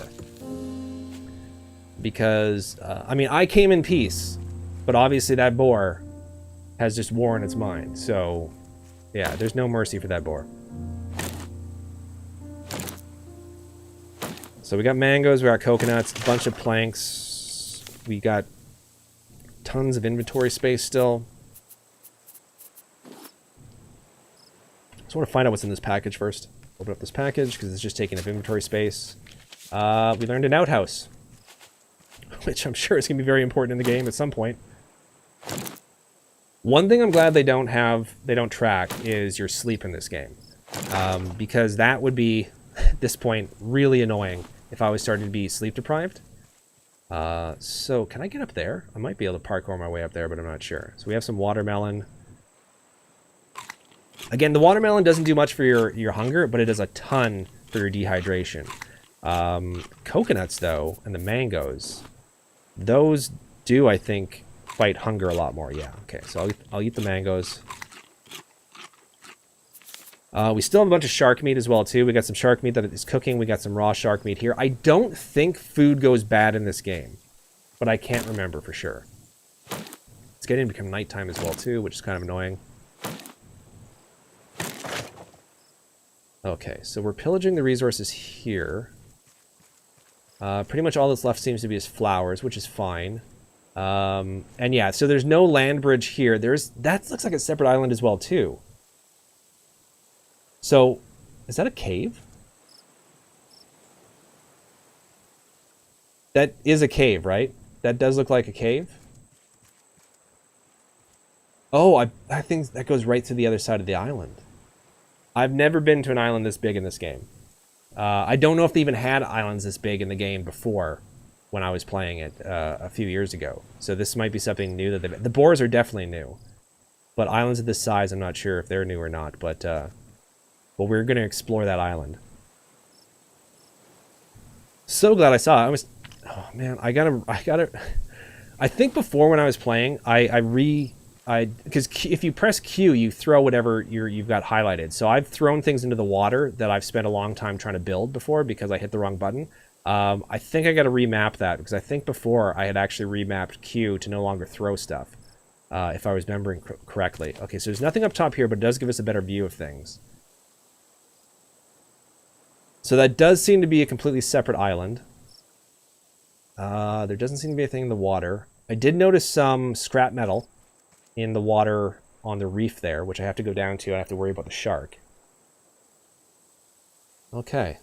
Because, I mean, I came in peace, but obviously that boar has just war in its mind. So, yeah, there's no mercy for that boar. So we got mangoes, we got coconuts, a bunch of planks. We got tons of inventory space still. Just want to find out what's in this package first. Open up this package because it's just taking up inventory space. We learned an outhouse, which I'm sure is going to be very important in the game at some point. One thing I'm glad they don't track is your sleep in this game. Because that would be, at this point, really annoying if I was starting to be sleep deprived. So can I get up there? I might be able to parkour my way up there, but I'm not sure. So we have some watermelon. Again, the watermelon doesn't do much for your hunger, but it does a ton for your dehydration. Coconuts, though, and the mangoes, those do, I think, fight hunger a lot more. Yeah, okay, so I'll eat the mangoes. We still have a bunch of shark meat as well, too. We got some shark meat that is cooking. We got some raw shark meat here. I don't think food goes bad in this game, but I can't remember for sure. It's getting to become nighttime as well, too, which is kind of annoying. Okay, so we're pillaging the resources here. Pretty much all that's left seems to be is flowers, which is fine. And yeah, so there's no land bridge here. That looks like a separate island as well, too. So, is that a cave? That is a cave, right? That does look like a cave. Oh, I think that goes right to the other side of the island. I've never been to an island this big in this game. I don't know if they even had islands this big in the game before when I was playing it a few years ago. So this might be something new that they've... The boars are definitely new. But islands of this size, I'm not sure if they're new or not. But well, we're going to explore that island. So glad I saw it. I was... Oh, man, I gotta... I think before when I was playing, because if you press Q, you throw whatever you've got highlighted. So I've thrown things into the water that I've spent a long time trying to build before because I hit the wrong button. I think I got to remap that because I think before I had actually remapped Q to no longer throw stuff, if I was remembering correctly. Okay, so there's nothing up top here, but it does give us a better view of things. So that does seem to be a completely separate island. There doesn't seem to be anything in the water. I did notice some scrap metal in the water on the reef there, which I have to go down to. I have to worry about the shark. Okay.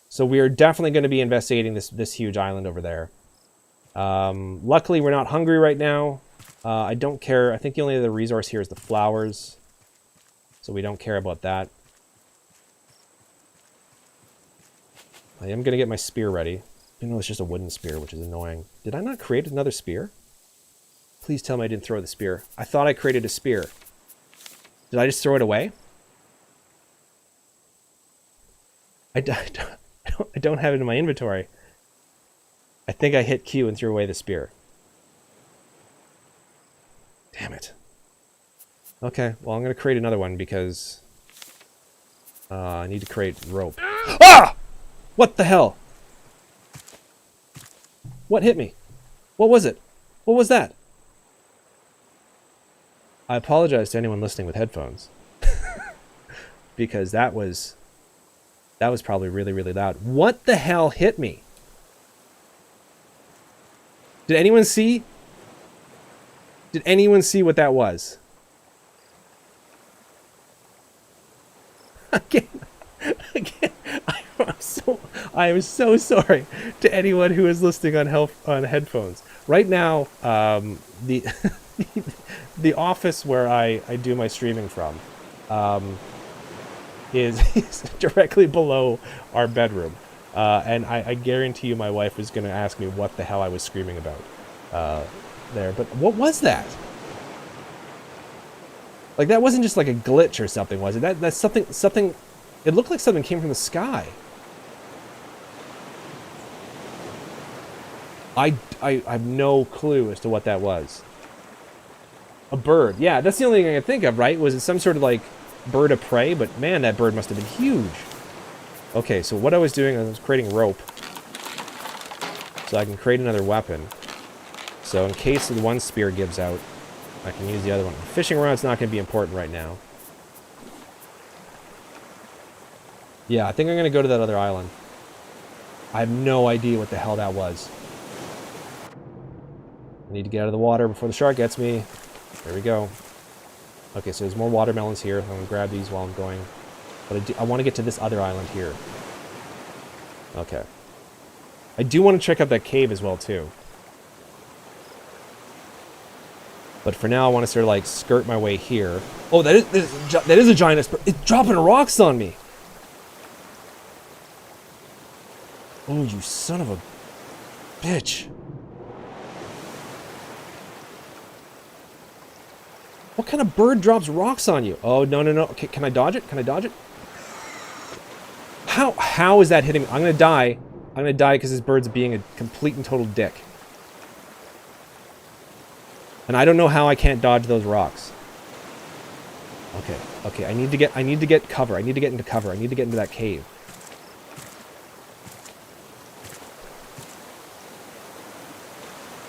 So we are definitely going to be investigating this huge island over there. Luckily, we're not hungry right now. I don't care. I think the only other resource here is the flowers. So we don't care about that. I am going to get my spear ready. Even though it's just a wooden spear, which is annoying. Did I not create another spear? Please tell me I didn't throw the spear. I thought I created a spear. Did I just throw it away? I don't have it in my inventory. I think I hit Q and threw away the spear. Damn it. Okay, well I'm going to create another one because I need to create rope. Ah! What the hell? What hit me? What was it? What was that? I apologize to anyone listening with headphones. Because that was probably really, really loud. What the hell hit me? Did anyone see? Did anyone see what that was? Again, I am so sorry to anyone who is listening on headphones. Right now, the the office where I do my streaming from is directly below our bedroom. And I guarantee you my wife was going to ask me what the hell I was screaming about there. But what was that? Like, that wasn't just like a glitch or something, was it? That's something... It looked like something came from the sky. I have no clue as to what that was. A bird. Yeah, that's the only thing I could think of, right? Was it some sort of, like, bird of prey? But, man, that bird must have been huge. Okay, so what I was doing, I was creating rope. So I can create another weapon. So in case the one spear gives out, I can use the other one. The fishing rod's not going to be important right now. Yeah, I think I'm going to go to that other island. I have no idea what the hell that was. I need to get out of the water before the shark gets me. There we go. Okay, so there's more watermelons here. I'm going to grab these while I'm going. But I want to get to this other island here. Okay. I do want to check out that cave as well, too. But for now, I want to sort of, like, skirt my way here. Oh, that is a giant... It's dropping rocks on me! Oh, you son of a bitch. What kind of bird drops rocks on you? Oh, no, no, no. Okay, can I dodge it? Can I dodge it? How is that hitting me? I'm going to die. I'm going to die because this bird's being a complete and total dick. And I don't know how I can't dodge those rocks. Okay, okay. I need to get cover. I need to get into cover. I need to get into that cave.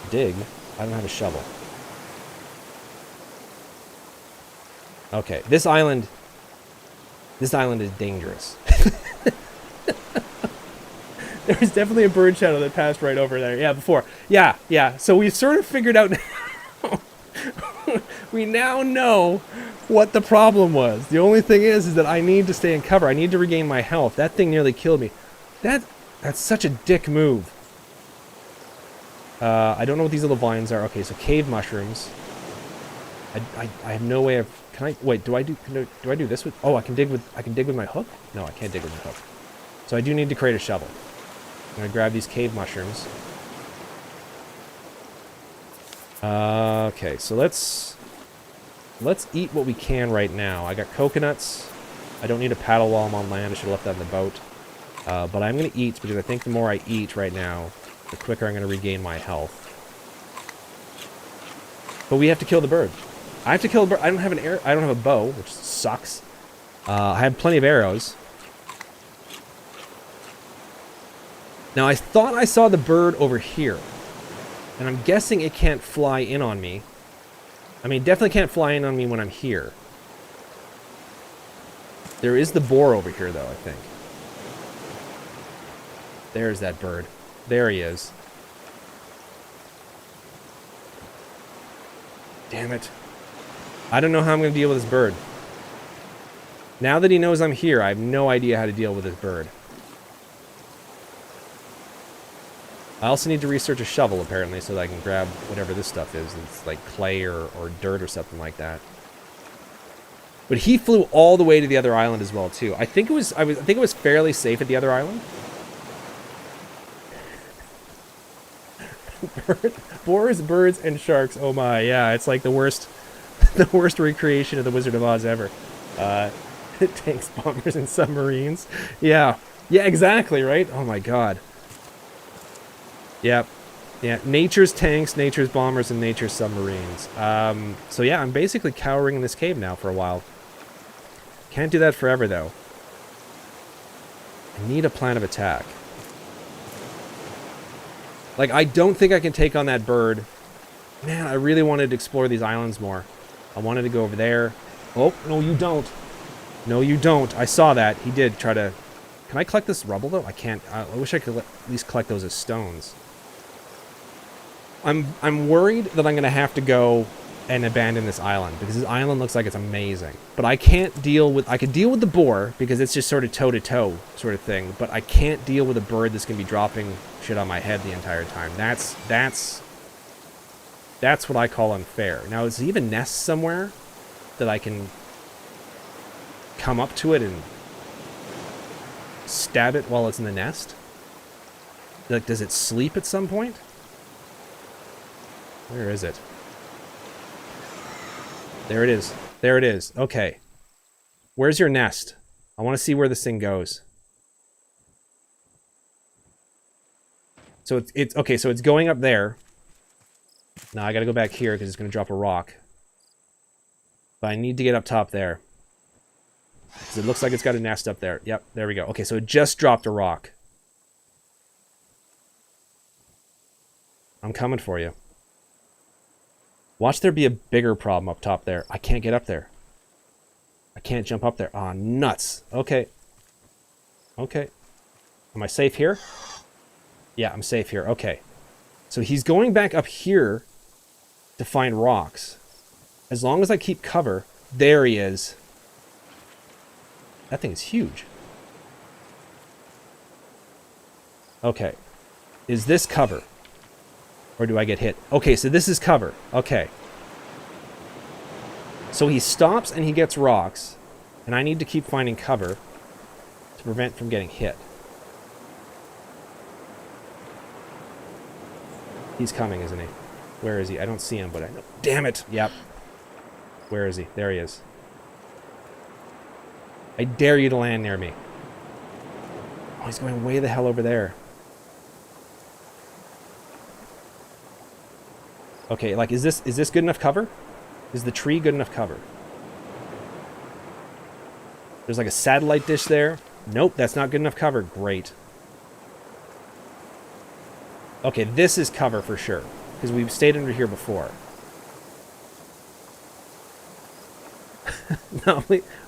Dig? I don't have a shovel. Okay, this island is dangerous. There was definitely a bird shadow that passed right over there. Yeah, before. Yeah, yeah. So we sort of figured out now. We now know what the problem was. The only thing is that I need to stay in cover. I need to regain my health. That thing nearly killed me. That's such a dick move. I don't know what these little vines are. Okay, so cave mushrooms. I have no way of... Can I... Wait, do I do this with... Oh, I can dig with my hook? No, I can't dig with my hook. So I do need to create a shovel. I'm going to grab these cave mushrooms. Okay, so let's eat what we can right now. I got coconuts. I don't need a paddle while I'm on land. I should have left that in the boat. But I'm going to eat because I think the more I eat right now, the quicker I'm going to regain my health. But we have to kill the bird. I have to kill the bird. I don't have an arrow. I don't have a bow, which sucks. I have plenty of arrows. Now, I thought I saw the bird over here. And I'm guessing it can't fly in on me. I mean, definitely can't fly in on me when I'm here. There is the boar over here, though, I think. There's that bird. There he is. Damn it. I don't know how I'm going to deal with this bird. Now that he knows I'm here, I have no idea how to deal with this bird. I also need to research a shovel, apparently, so that I can grab whatever this stuff is. It's like clay or dirt or something like that. But he flew all the way to the other island as well, too. I think it was fairly safe at the other island. Boars, birds, and sharks. Oh my, yeah, it's like the worst recreation of the Wizard of Oz ever. Tanks, bombers, and submarines. Yeah, exactly, right? Oh my god. Yep. Yeah, nature's tanks, nature's bombers, and nature's submarines. So yeah, I'm basically cowering in this cave now for a while. Can't do that forever, though. I need a plan of attack. Like, I don't think I can take on that bird. Man, I really wanted to explore these islands more. I wanted to go over there. Oh, no you don't. No you don't. I saw that. He did try to... Can I collect this rubble, though? I can't. I wish I could at least collect those as stones. I'm worried that I'm going to have to go and abandon this island, because this island looks like it's amazing. But I can't deal with... I could deal with the boar, because it's just sort of toe-to-toe sort of thing, but I can't deal with a bird that's going to be dropping shit on my head the entire time. That's what I call unfair. Now, is there even nests somewhere that I can come up to it and stab it while it's in the nest? Like, does it sleep at some point? Where is it? There it is. There it is. Okay. Where's your nest? I want to see where this thing goes. So it's okay, so it's going up there. Now I gotta go back here because it's gonna drop a rock. But I need to get up top there. Because it looks like it's got a nest up there. Yep, there we go. Okay, so it just dropped a rock. I'm coming for you. Watch there be a bigger problem up top there. I can't get up there. I can't jump up there. Ah, nuts. Okay. Okay. Am I safe here? Yeah, I'm safe here. Okay. So he's going back up here to find rocks. As long as I keep cover... There he is. That thing is huge. Okay. Is this cover? Or do I get hit? Okay, so this is cover. Okay. So he stops and he gets rocks. And I need to keep finding cover to prevent from getting hit. He's coming, isn't he? Where is he? I don't see him, but I know. Damn it! Yep. Where is he? There he is. I dare you to land near me. Oh, he's going way the hell over there. Okay, like, is this good enough cover? Is the tree good enough cover? There's like a satellite dish there. Nope, that's not good enough cover. Great. Okay, this is cover for sure, because we've stayed under here before.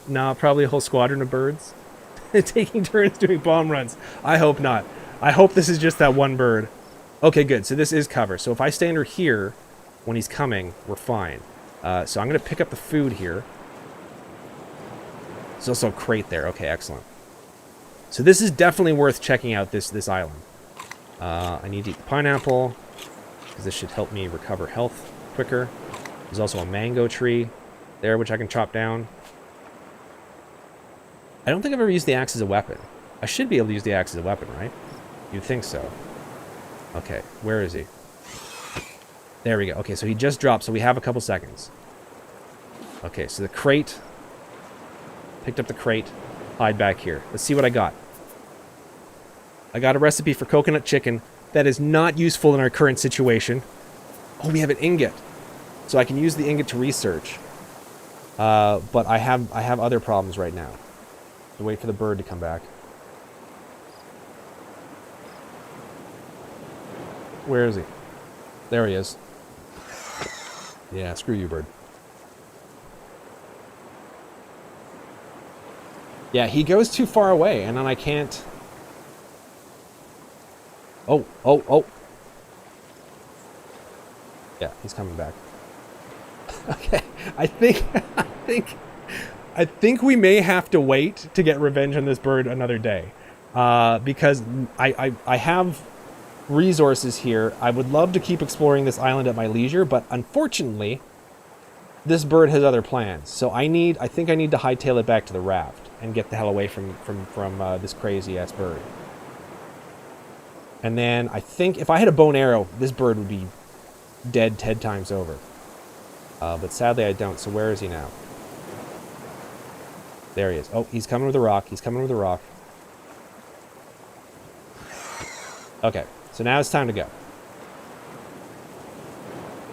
No, probably a whole squadron of birds taking turns doing bomb runs. I hope not. I hope this is just that one bird. Okay, good. So this is cover. So if I stay under here when he's coming, we're fine. So I'm going to pick up the food here. There's also a crate there. Okay, excellent. So this is definitely worth checking out, this island. I need to eat the pineapple, because this should help me recover health quicker. There's also a mango tree there, which I can chop down. I don't think I've ever used the axe as a weapon. I should be able to use the axe as a weapon, right? You'd think so. Okay, where is he? There we go. Okay, so he just dropped, so we have a couple seconds. Okay, so the crate. Picked up the crate. Hide back here. Let's see what I got. I got a recipe for coconut chicken that is not useful in our current situation. Oh, we have an ingot. So I can use the ingot to research. But I have other problems right now. To wait for the bird to come back. Where is he? There he is. Yeah, screw you, bird. Yeah, he goes too far away, and then I can't... Oh. Yeah, he's coming back. Okay, I think we may have to wait to get revenge on this bird another day. Because I have resources here. I would love to keep exploring this island at my leisure, but unfortunately, this bird has other plans. So I think I need to hightail it back to the raft and get the hell away from this crazy-ass bird. And then I think if I had a bow and arrow, this bird would be dead 10 times over. But sadly I don't, so where is he now? There he is. Oh, he's coming with a rock. He's coming with a rock. Okay, so now it's time to go.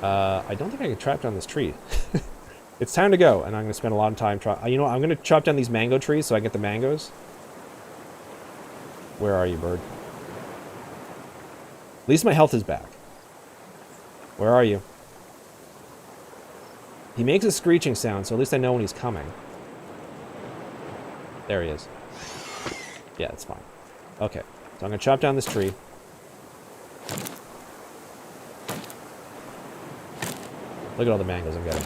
I don't think I can trap down this tree. It's time to go, and I'm going to spend a lot of time trying... You know what? I'm going to chop down these mango trees so I get the mangoes. Where are you, bird? At least my health is back. Where are you? He makes a screeching sound, so at least I know when he's coming. There he is. Yeah, it's fine. Okay, so I'm going to chop down this tree. Look at all the mangoes I'm getting.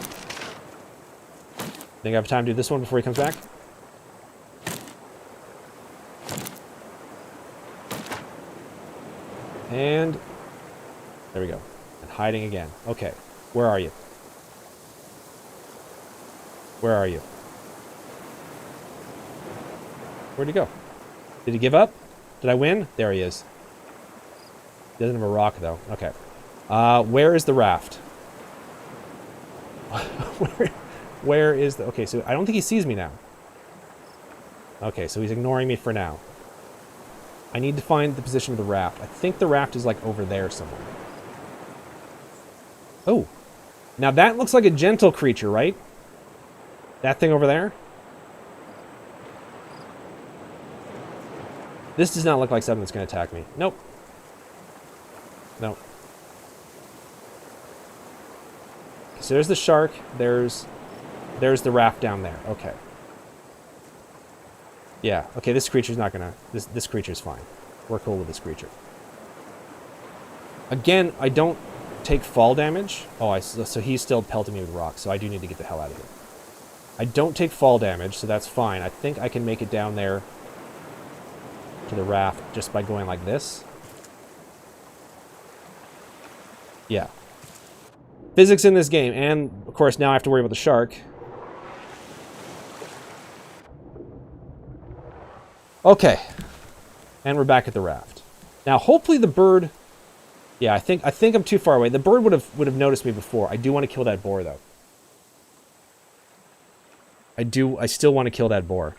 Think I have time to do this one before he comes back? And there we go. And hiding again. Okay, where are you? Where are you? Where'd he go? Did he give up? Did I win? There he is. He doesn't have a rock, though. Okay. Where is the raft? Where is the... Okay, so I don't think he sees me now. Okay, so he's ignoring me for now. I need to find the position of the raft. I think the raft is, like, over there somewhere. Oh. Now that looks like a gentle creature, right? That thing over there? This does not look like something that's going to attack me. Nope. Nope. So there's the shark. There's the raft down there. Okay. Yeah. Okay, this creature's not going to... This creature's fine. We're cool with this creature. Again, I don't take fall damage. Oh, so he's still pelting me with rocks, so I do need to get the hell out of here. I don't take fall damage, so that's fine. I think I can make it down there to the raft just by going like this. Yeah. Physics in this game, and of course now I have to worry about the shark. Okay. And we're back at the raft. Now hopefully the bird... Yeah, I think I'm too far away. The bird would have noticed me before. I do want to kill that boar though. I still want to kill that boar.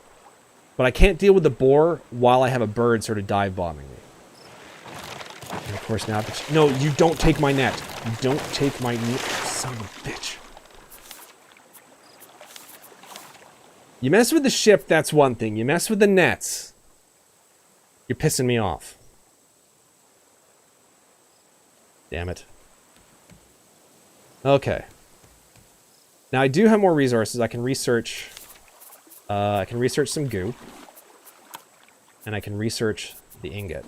But I can't deal with the boar while I have a bird sort of dive bombing me. And of course now... No, you don't take my net. You don't take my net. Son of a bitch. You mess with the ship, that's one thing. You mess with the nets, you're pissing me off. Damn it. Okay. Now I do have more resources. I can research some goo. And I can research the ingot.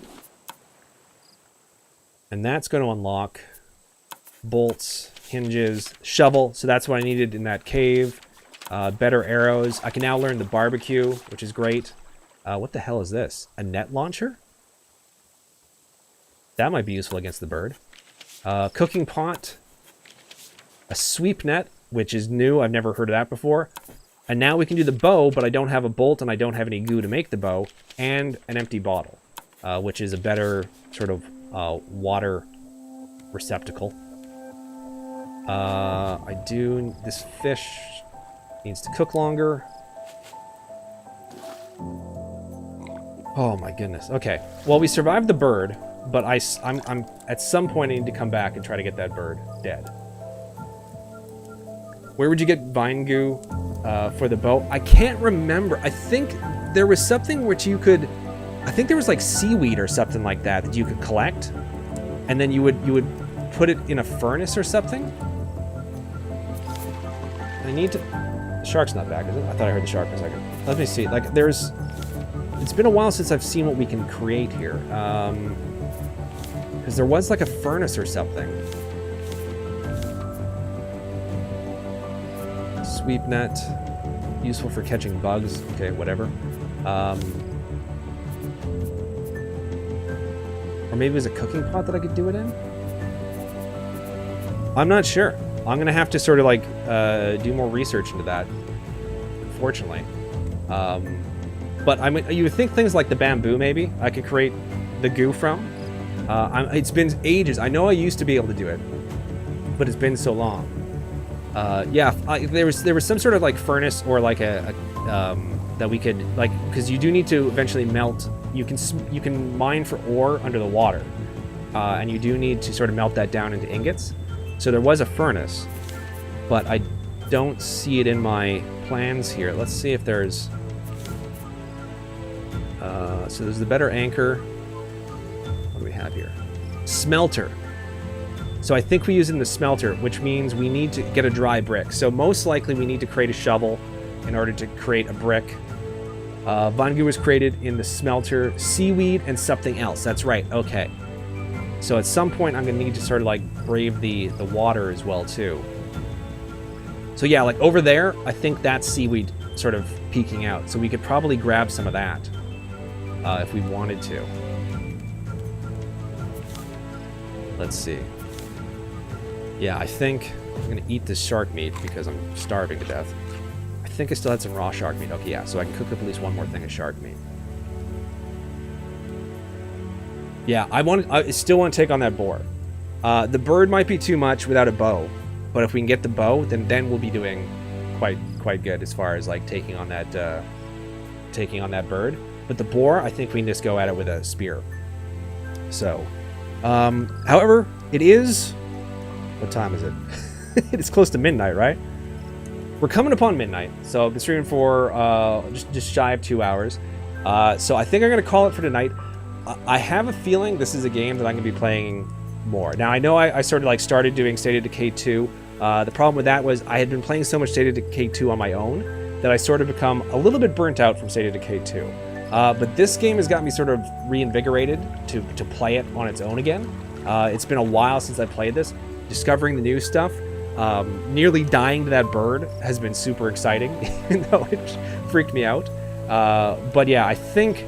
And that's going to unlock bolts, hinges, shovel. So that's what I needed in that cave. better arrows. I can now learn the barbecue, which is great. What the hell is this? A net launcher? That might be useful against the bird. Cooking pot. A sweep net, which is new. I've never heard of that before. And now we can do the bow, but I don't have a bolt and I don't have any goo to make the bow. And an empty bottle, which is a better sort of water receptacle. This fish needs to cook longer. Oh my goodness. Okay. Well, we survived the bird, but I'm at some point I need to come back and try to get that bird dead. Where would you get vine goo for the bow? I can't remember. I think there was something which you could... I think there was like seaweed or something like that that you could collect, and then you would put it in a furnace or something. I need to... The shark's not back, is it? I thought I heard the shark for a second. Let me see. Like, there's... It's been a while since I've seen what we can create here. Because there was like a furnace or something. Sweep net. Useful for catching bugs. Okay, whatever. Or maybe it was a cooking pot that I could do it in? I'm not sure. I'm going to have to sort of like do more research into that, unfortunately. But I mean, you would think things like the bamboo, maybe, I could create the goo from. It's been ages. I know I used to be able to do it, but it's been so long. Yeah, there was some sort of like furnace or like a that we could like, because you do need to eventually melt. You can mine for ore under the water, and you do need to sort of melt that down into ingots. So there was a furnace, but I don't see it in my plans here. Let's see if there's. So there's the better anchor. What do we have here? Smelter. So I think we use it in the smelter, which means we need to get a dry brick. So most likely we need to create a shovel in order to create a brick. Vine goo was created in the smelter, seaweed, and something else. That's right. Okay. So at some point I'm going to need to sort of like brave the water as well too. So yeah, like over there, I think that's seaweed sort of peeking out. So we could probably grab some of that if we wanted to. Let's see. Yeah, I think I'm going to eat this shark meat because I'm starving to death. I think I still had some raw shark meat. Okay, yeah, so I can cook up at least one more thing of shark meat. Yeah, I still want to take on that boar. The bird might be too much without a bow, but if we can get the bow, then we'll be doing quite good as far as like taking on that bird. But the boar, I think we can just go at it with a spear. So, however, it is. What time is it? It's close to midnight, right? We're coming upon midnight, so I've been streaming for just shy of 2 hours. So I think I'm going to call it for tonight. I have a feeling this is a game that I'm going to be playing more. Now, I know I sort of like started doing State of Decay 2. The problem with that was I had been playing so much State of Decay 2 on my own that I sort of become a little bit burnt out from State of Decay 2. But this game has got me sort of reinvigorated to play it on its own again. It's been a while since I played this. Discovering the new stuff, nearly dying to that bird has been super exciting, even though it freaked me out. But yeah, I think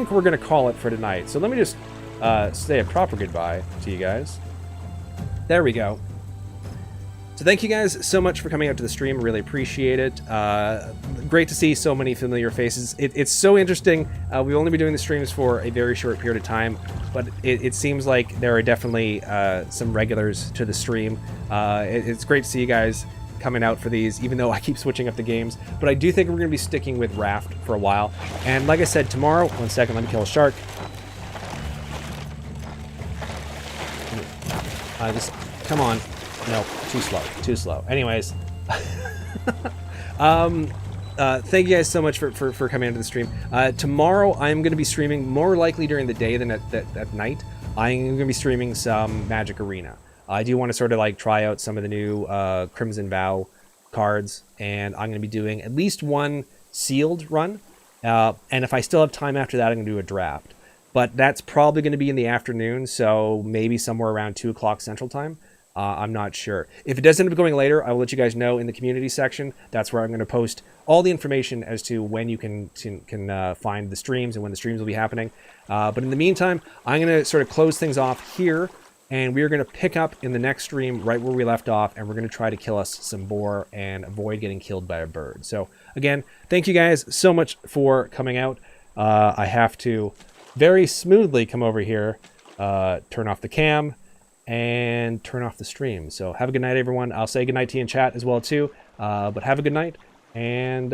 we're gonna call it for tonight. So let me just say a proper goodbye to you guys. There we go. So thank you guys so much for coming out to the stream. Really appreciate it. Great to see so many familiar faces. It's so interesting. We've only been doing the streams for a very short period of time, but it seems like there are definitely some regulars to the stream. It's great to see you guys coming out for these, even though I keep switching up the games. But I do think we're going to be sticking with Raft for a while. And like I said, tomorrow... One second, let me kill a shark. Just... Come on. No, too slow. Anyways, thank you guys so much for coming into the stream. Tomorrow I'm going to be streaming more likely during the day than at night. I'm going to be streaming some Magic Arena. I do want to sort of like try out some of the new Crimson Vow cards, and I'm going to be doing at least one sealed run. And if I still have time after that, I'm going to do a draft. But that's probably going to be in the afternoon, so maybe somewhere around 2 o'clock Central Time. I'm not sure. If it does end up going later, I will let you guys know in the community section. That's where I'm going to post all the information as to when you can find the streams and when the streams will be happening. But in the meantime, I'm going to sort of close things off here, and we're going to pick up in the next stream right where we left off, and we're going to try to kill us some boar and avoid getting killed by a bird. So again, thank you guys so much for coming out. I have to very smoothly come over here, turn off the cam, and turn off the stream. So have a good night, everyone. I'll say good night to you in chat as well too. But have a good night, and